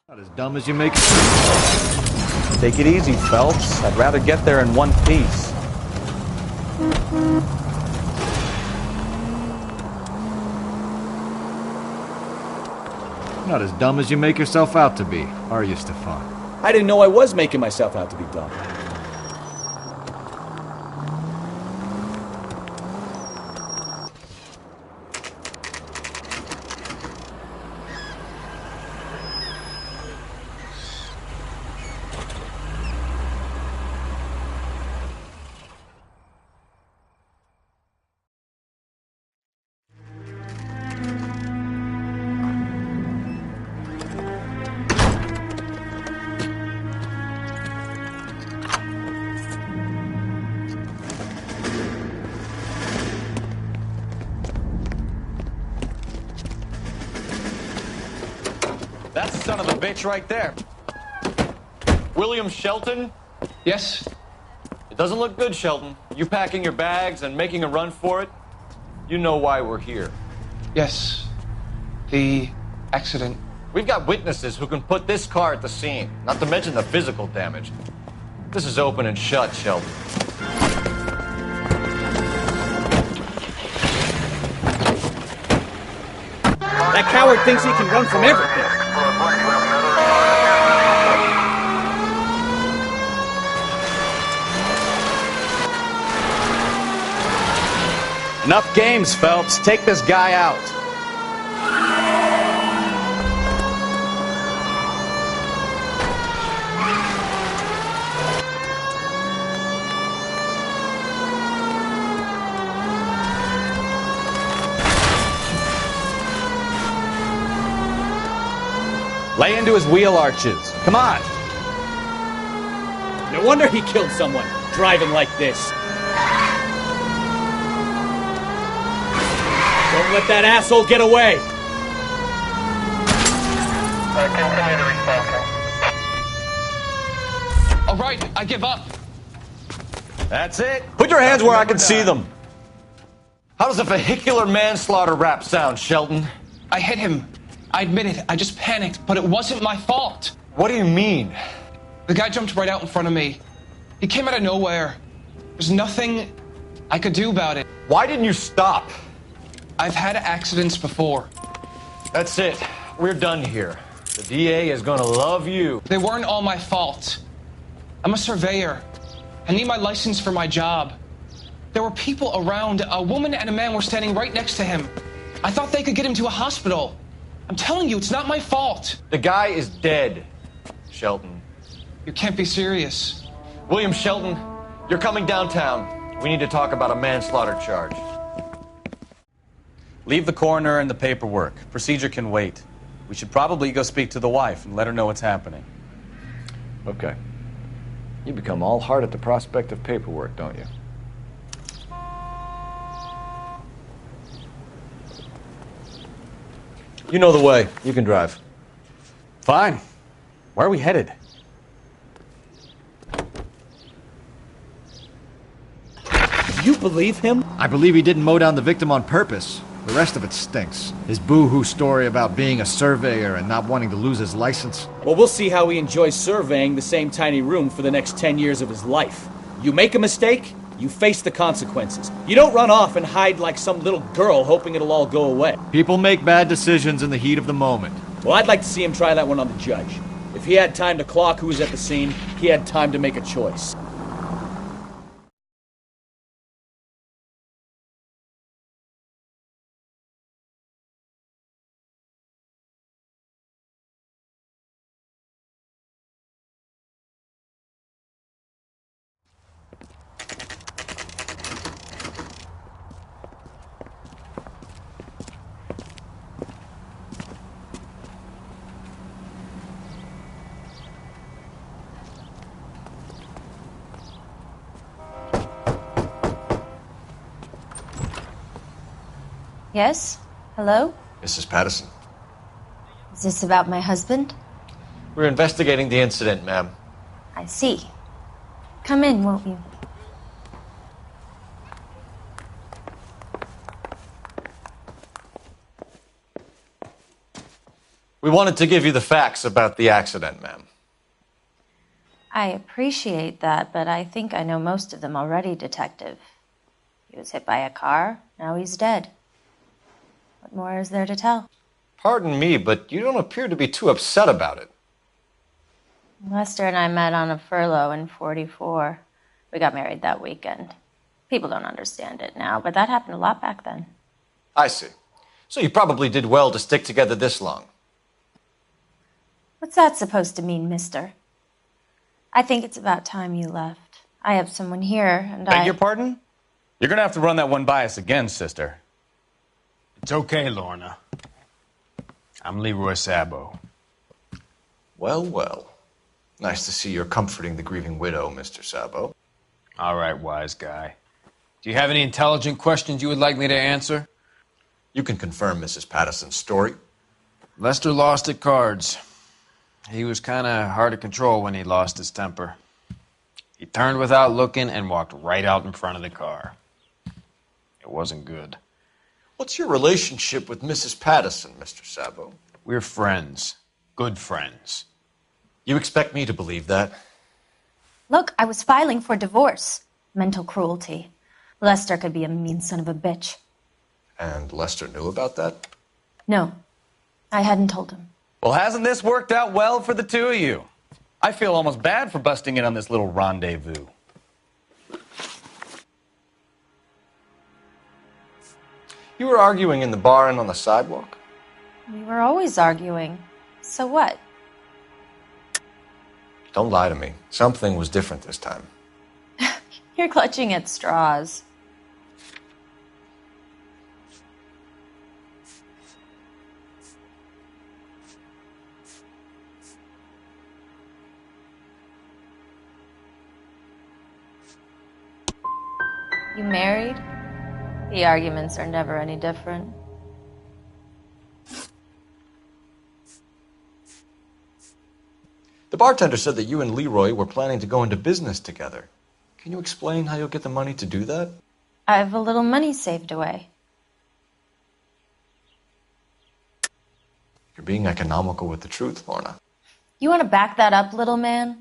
Not as dumb as you make. Take it easy, Phelps. I'd rather get there in one piece. Not as dumb as you make yourself out to be, are you, Stefan? I didn't know I was making myself out to be dumb. That's the son of a bitch right there. William Shelton? Yes? It doesn't look good, Shelton. You packing your bags and making a run for it? You know why we're here. Yes. The accident. We've got witnesses who can put this car at the scene, not to mention the physical damage. This is open and shut, Shelton. That coward thinks he can run from everything. Enough games, Phelps. Take this guy out. Lay into his wheel arches. Come on. No wonder he killed someone, driving like this. Don't let that asshole get away. Continue to respond. All right, I give up. That's it. Put your hands where I can see them. How does a vehicular manslaughter rap sound, Shelton? I hit him. I admit it. I just panicked, but it wasn't my fault. What do you mean? The guy jumped right out in front of me. He came out of nowhere. There's nothing I could do about it. Why didn't you stop? I've had accidents before. That's it. We're done here. The DA is gonna love you. They weren't all my fault. I'm a surveyor. I need my license for my job. There were people around. A woman and a man were standing right next to him. I thought they could get him to a hospital. I'm telling you, it's not my fault. The guy is dead, Shelton. You can't be serious. William Shelton, you're coming downtown. We need to talk about a manslaughter charge. Leave the coroner and the paperwork. Procedure can wait. We should probably go speak to the wife and let her know what's happening. Okay. You become all heart at the prospect of paperwork, don't you? You know the way. You can drive. Fine. Where are we headed? Do you believe him? I believe he didn't mow down the victim on purpose. The rest of it stinks. His boo-hoo story about being a surveyor and not wanting to lose his license. Well, we'll see how he enjoys surveying the same tiny room for the next 10 years of his life. You make a mistake, you face the consequences. You don't run off and hide like some little girl hoping it'll all go away. People make bad decisions in the heat of the moment. Well, I'd like to see him try that one on the judge. If he had time to clock who was at the scene, he had time to make a choice. Yes? Hello? Mrs. Patterson. Is this about my husband? We're investigating the incident, ma'am. I see. Come in, won't you? We wanted to give you the facts about the accident, ma'am. I appreciate that, but I think I know most of them already, Detective. He was hit by a car, now he's dead. What more is there to tell? Pardon me, but you don't appear to be too upset about it. Lester and I met on a furlough in '44. We got married that weekend. People don't understand it now, but that happened a lot back then. I see. So you probably did well to stick together this long. What's that supposed to mean, mister? I think it's about time you left. I have someone here, and Beg your pardon? You're gonna have to run that one by us again, sister. It's okay, Lorna. I'm Leroy Sabo. Well, well. Nice to see you're comforting the grieving widow, Mr. Sabo. All right, wise guy. Do you have any intelligent questions you would like me to answer? You can confirm Mrs. Patterson's story. Lester lost at cards. He was kind of hard to control when he lost his temper. He turned without looking and walked right out in front of the car. It wasn't good. What's your relationship with Mrs. Patterson, Mr. Sabo? We're friends. Good friends. You expect me to believe that? Look, I was filing for divorce. Mental cruelty. Lester could be a mean son of a bitch. And Lester knew about that? No, I hadn't told him. Well, hasn't this worked out well for the two of you? I feel almost bad for busting in on this little rendezvous. You were arguing in the bar and on the sidewalk? We were always arguing. So what? Don't lie to me. Something was different this time. You're clutching at straws. You married? The arguments are never any different. The bartender said that you and Leroy were planning to go into business together. Can you explain how you'll get the money to do that? I have a little money saved away. You're being economical with the truth, Lorna. You want to back that up, little man?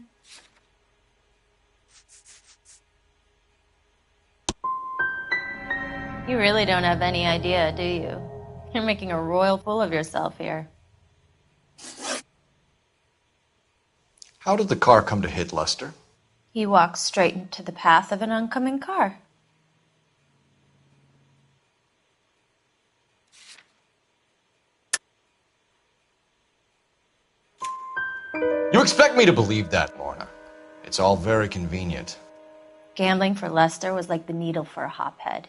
You really don't have any idea, do you? You're making a royal fool of yourself here. How did the car come to hit Lester? He walks straight into the path of an oncoming car. You expect me to believe that, Lorna. It's all very convenient. Gambling for Lester was like the needle for a hophead.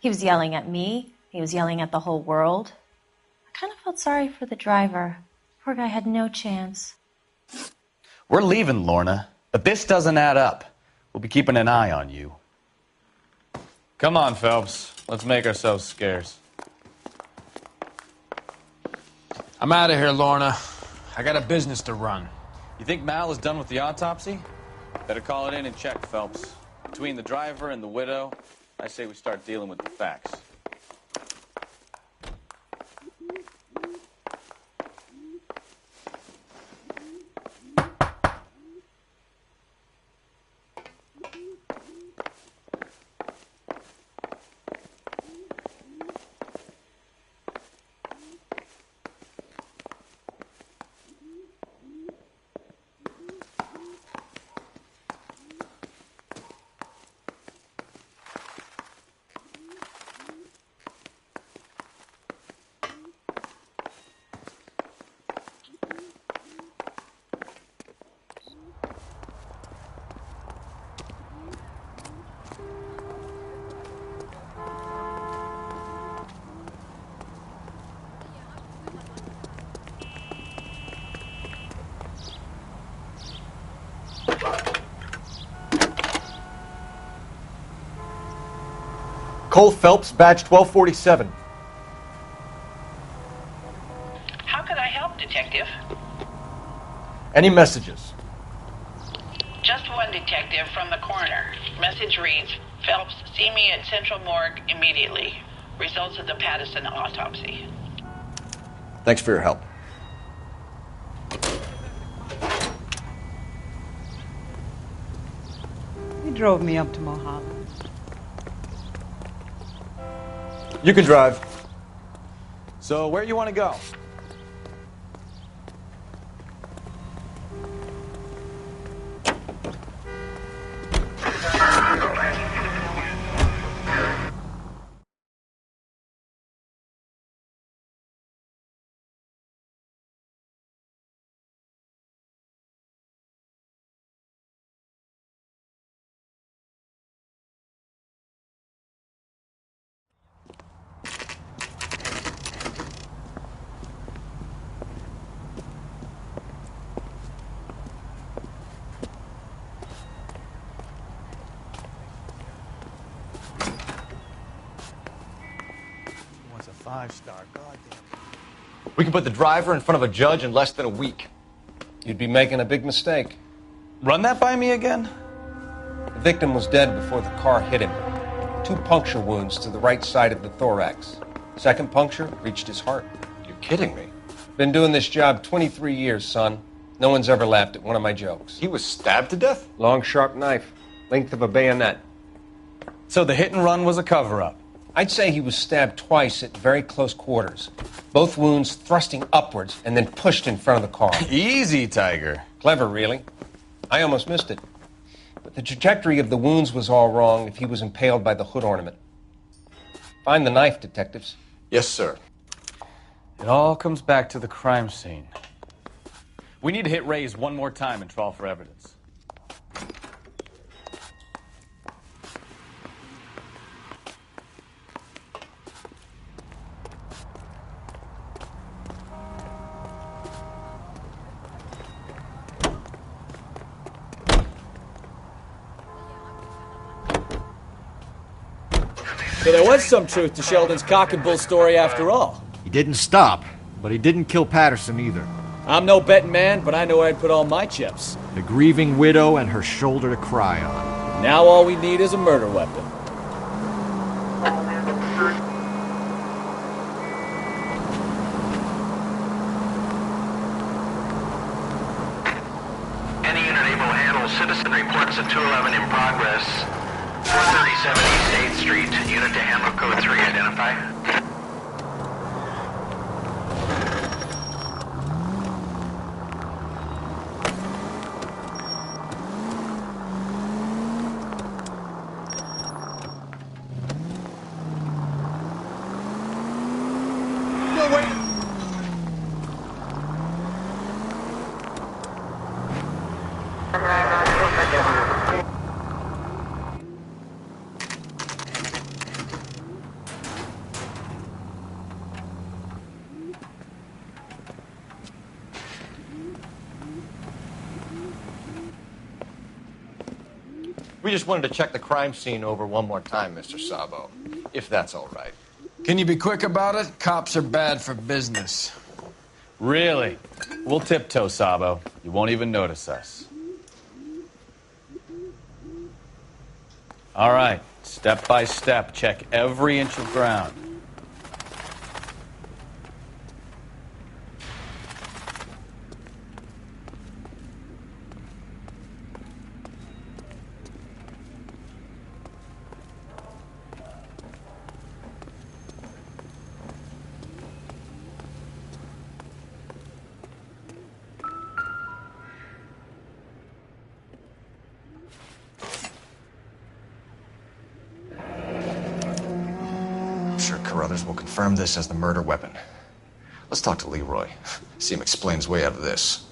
He was yelling at me. He was yelling at the whole world. I kind of felt sorry for the driver. Poor guy had no chance. We're leaving, Lorna, but this doesn't add up. We'll be keeping an eye on you. Come on, Phelps. Let's make ourselves scarce. I'm out of here, Lorna. I got a business to run. You think Mal is done with the autopsy? Better call it in and check, Phelps. Between the driver and the widow, I say we start dealing with the facts. Cole Phelps, badge 1247. How can I help, Detective? Any messages? Just one detective from the coroner. Message reads, Phelps, see me at Central Morgue immediately. Results of the Patterson autopsy. Thanks for your help. He drove me up to Mulholland. You can drive. So, where you want to go? What's a 5-star? Goddamn. We can put the driver in front of a judge in less than a week. You'd be making a big mistake. Run that by me again? The victim was dead before the car hit him. 2 puncture wounds to the right side of the thorax. Second puncture reached his heart. You're kidding me. Been doing this job 23 years, son. No one's ever laughed at one of my jokes. He was stabbed to death? Long, sharp knife. Length of a bayonet. So the hit and run was a cover-up? I'd say he was stabbed twice at very close quarters. Both wounds thrusting upwards and then pushed in front of the car. Easy, Tiger. Clever, really. I almost missed it. But the trajectory of the wounds was all wrong if he was impaled by the hood ornament. Find the knife, detectives. Yes, sir. It all comes back to the crime scene. We need to hit Ray's one more time and trawl for evidence. So there was some truth to Sheldon's cock and bull story after all. He didn't stop, but he didn't kill Patterson either. I'm no betting man, but I know where I'd put all my chips. The grieving widow and her shoulder to cry on. Now all we need is a murder weapon. Any unit able to handle citizen reports at 211 in progress. 437 East 8th Street. Unit to handle code 3. Identify. We just wanted to check the crime scene over one more time, Mr. Sabo, if that's all right. Can you be quick about it? Cops are bad for business. Really? We'll tiptoe, Sabo. You won't even notice us. All right, step by step, check every inch of ground. I'm sure Carruthers will confirm this as the murder weapon. Let's talk to Leroy. See him explain his way out of this.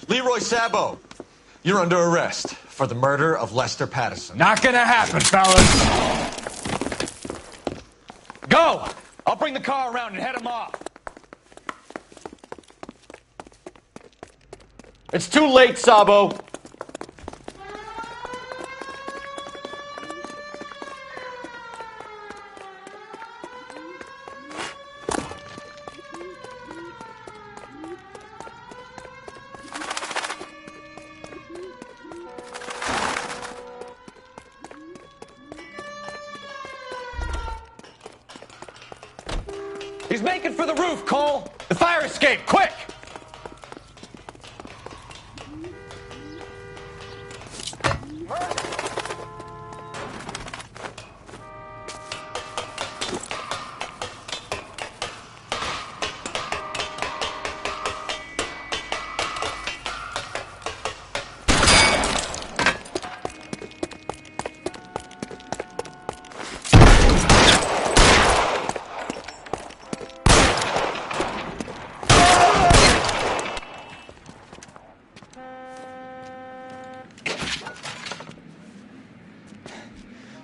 Leroy Sabo, you're under arrest for the murder of Lester Patterson. Not gonna happen, fellas. Go! I'll bring the car around and head him off. It's too late, Sabo. He's making for the roof, Cole. The fire escape, quick!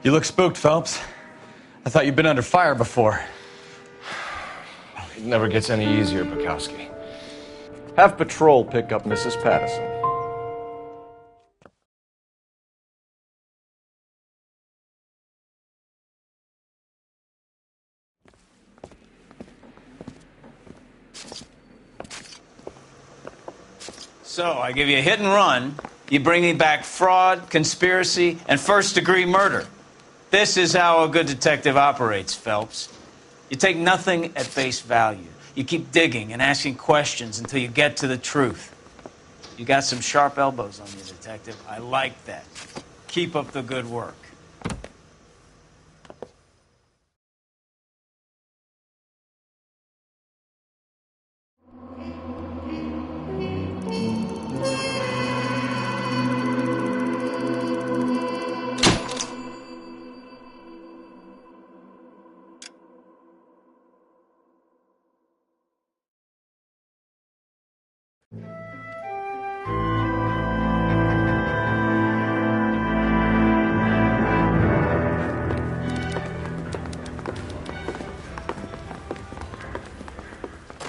You look spooked, Phelps. I thought you'd been under fire before. It never gets any easier, Bukowski. Have patrol pick up Mrs. Patterson. So, I give you a hit and run. You bring me back fraud, conspiracy, and first-degree murder. This is how a good detective operates, Phelps. You take nothing at face value. You keep digging and asking questions until you get to the truth. You got some sharp elbows on you, detective. I like that. Keep up the good work.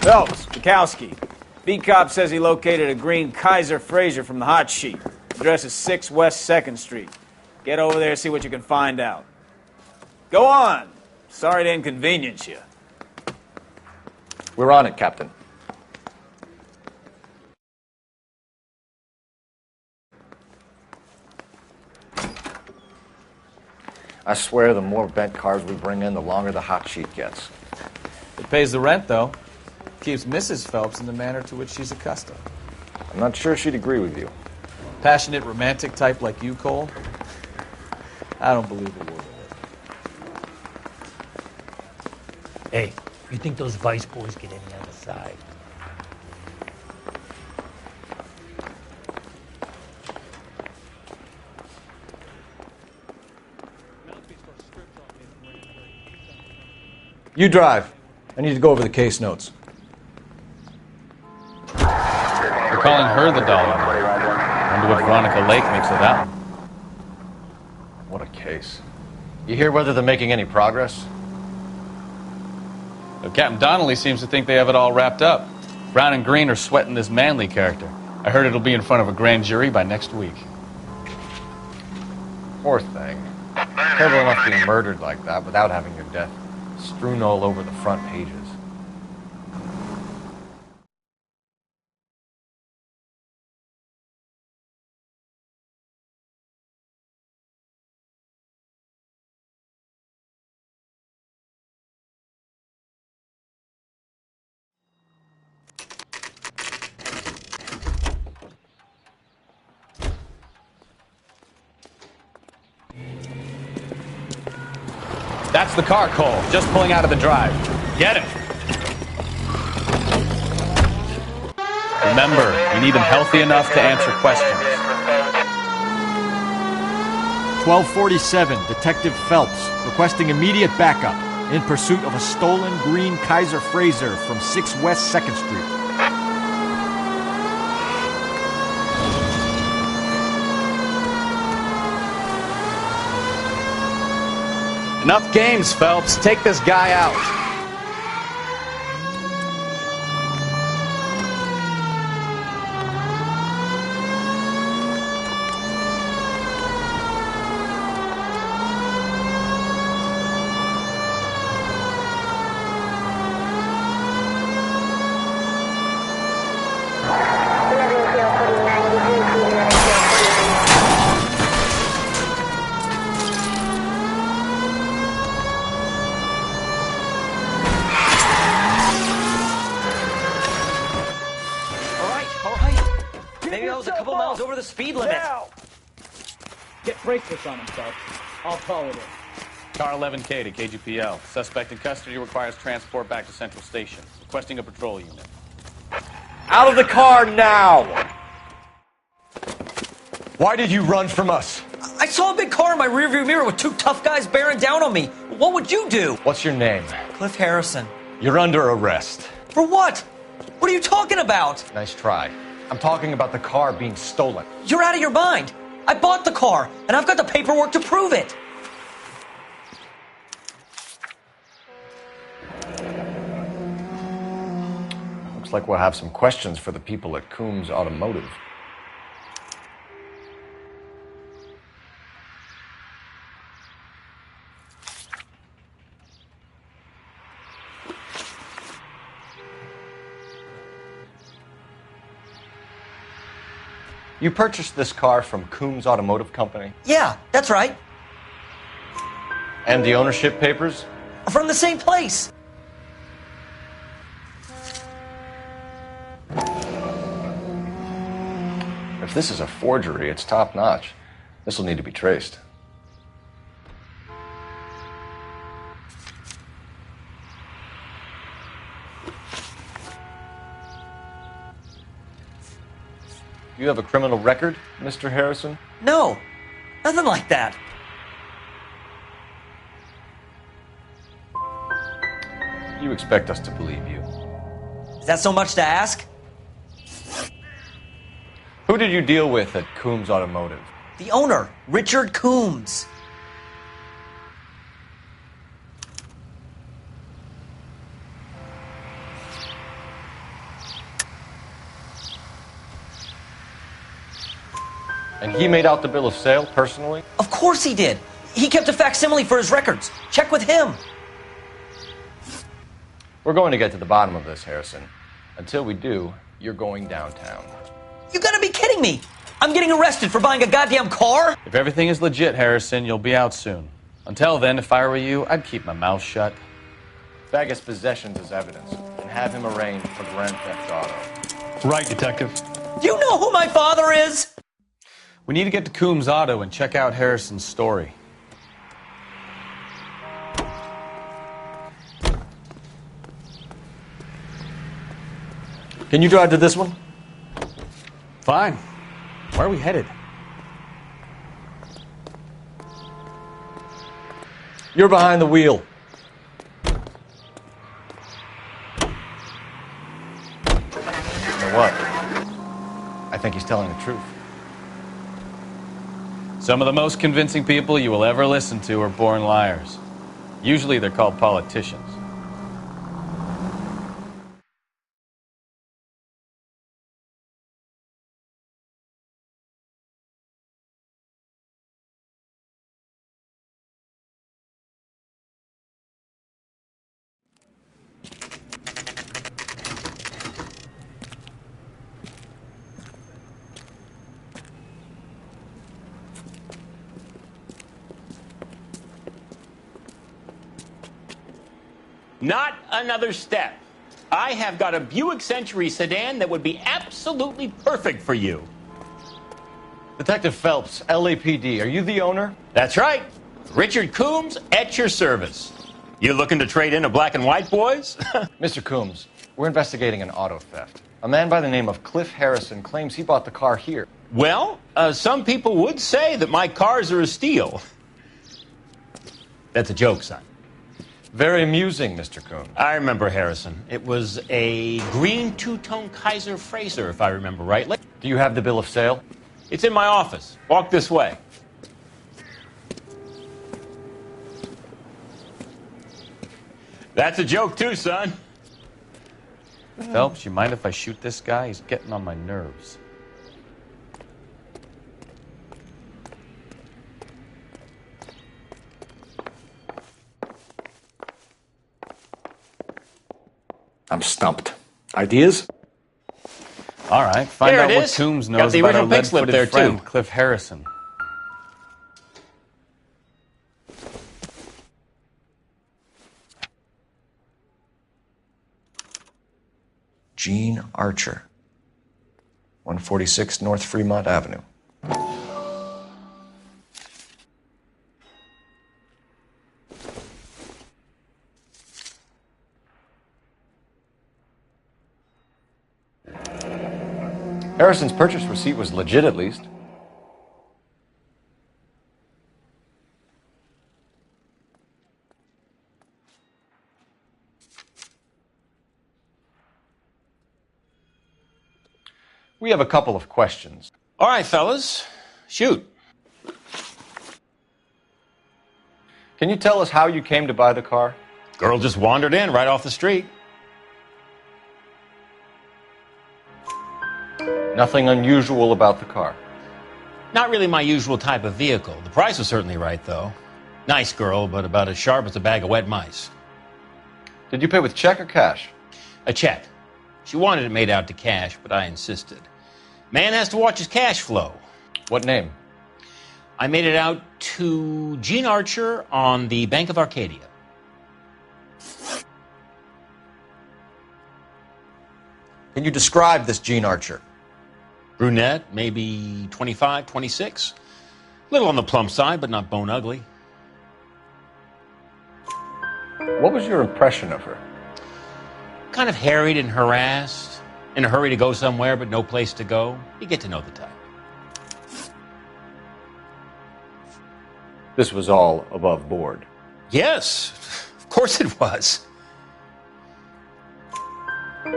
Phelps, Bukowski. Beat cop says he located a green Kaiser Fraser from the hot sheet. Address is 6 West 2nd Street. Get over there, see what you can find out. Go on. Sorry to inconvenience you. We're on it, Captain. I swear the more bent cars we bring in, the longer the hot sheet gets. It pays the rent, though. Keeps Mrs. Phelps in the manner to which she's accustomed. I'm not sure she'd agree with you. Passionate, romantic type like you, Cole? I don't believe a word of it. Hey, you think those Vice boys get any on the side? You drive. I need to go over the case notes. They're calling her the doll. Wonder what Veronica Lake makes of that one. What a case. You hear whether they're making any progress? Well, Captain Donnelly seems to think they have it all wrapped up. Brown and Green are sweating this Manley character. I heard it'll be in front of a grand jury by next week. Poor thing. Terrible enough to be murdered like that without having your death strewn all over the front pages. That's the car, Cole. Just pulling out of the drive. Get him. Remember, you need them healthy enough to answer questions. 1247, Detective Phelps, requesting immediate backup in pursuit of a stolen green Kaiser Fraser from 6 West 2nd Street. Enough games, Phelps. Take this guy out. was a couple miles over the speed limit. Now! Get bracelets on him, Phelps. I'll call it in. Car 11K to KGPL. Suspect in custody requires transport back to Central Station. Requesting a patrol unit. Out of the car now! Why did you run from us? I saw a big car in my rearview mirror with two tough guys bearing down on me. What would you do? What's your name? Cliff Harrison. You're under arrest. For what? What are you talking about? Nice try. I'm talking about the car being stolen. You're out of your mind. I bought the car, and I've got the paperwork to prove it. Looks like we'll have some questions for the people at Coombs Automotive. You purchased this car from Coombs Automotive Company? Yeah, that's right. And the ownership papers? From the same place. If this is a forgery, it's top-notch. This will need to be traced. You have a criminal record, Mr. Harrison? No, nothing like that. You expect us to believe you. Is that so much to ask? Who did you deal with at Coombs Automotive? The owner, Richard Coombs. And he made out the bill of sale personally? Of course he did. He kept a facsimile for his records. Check with him. We're going to get to the bottom of this, Harrison. Until we do, you're going downtown. You gotta be kidding me. I'm getting arrested for buying a goddamn car? If everything is legit, Harrison, you'll be out soon. Until then, if I were you, I'd keep my mouth shut. Bag his possessions as evidence and have him arraigned for grand theft auto. Right, Detective. Do you know who my father is? We need to get to Coombs Auto and check out Harrison's story. Can you drive to this one? Fine. Where are we headed? You're behind the wheel. You know what? I think he's telling the truth. Some of the most convincing people you will ever listen to are born liars. Usually they're called politicians. Not another step. I have got a Buick Century sedan that would be absolutely perfect for you. Detective Phelps, LAPD, are you the owner? That's right. Richard Coombs at your service. You looking to trade in a black and white, boys? Mr. Coombs, we're investigating an auto theft. A man by the name of Cliff Harrison claims he bought the car here. Well, some people would say that my cars are a steal. That's a joke, son. Very amusing, Mr. Coombs. I remember Harrison. It was a green two-tone Kaiser Frazer, if I remember rightly. Do you have the bill of sale? It's in my office. Walk this way. That's a joke, too, son. Phelps, you mind if I shoot this guy? He's getting on my nerves. I'm stumped. Ideas? All right, find There out it what is. Coombs Got knows the about our original pink slip lead-footed there, friend, too. Cliff Harrison. Gene Archer. 146 North Fremont Avenue. Harrison's purchase receipt was legit, at least. We have a couple of questions. All right, fellas, shoot. Can you tell us how you came to buy the car? Girl just wandered in right off the street. Nothing unusual about the car. Not really my usual type of vehicle. The price was certainly right, though. Nice girl, but about as sharp as a bag of wet mice. Did you pay with check or cash? A check. She wanted it made out to cash, but I insisted. Man has to watch his cash flow. What name? I made it out to Gene Archer on the Bank of Arcadia. Can you describe this Gene Archer? Brunette, maybe 25, 26. Little on the plump side, but not bone ugly. What was your impression of her? Kind of harried and harassed. In a hurry to go somewhere, but no place to go. You get to know the type. This was all above board. Yes, of course it was.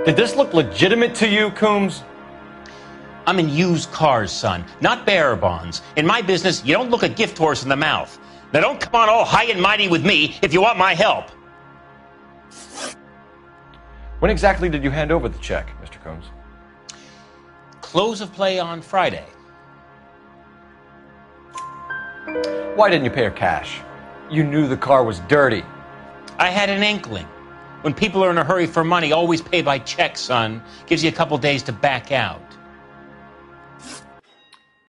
Did this look legitimate to you, Coombs? I'm in used cars, son, not bearer bonds. In my business, you don't look a gift horse in the mouth. Now don't come on all high and mighty with me if you want my help. When exactly did you hand over the check, Mr. Coombs? Close of play on Friday. Why didn't you pay her cash? You knew the car was dirty. I had an inkling. When people are in a hurry for money, always pay by check, son. Gives you a couple days to back out.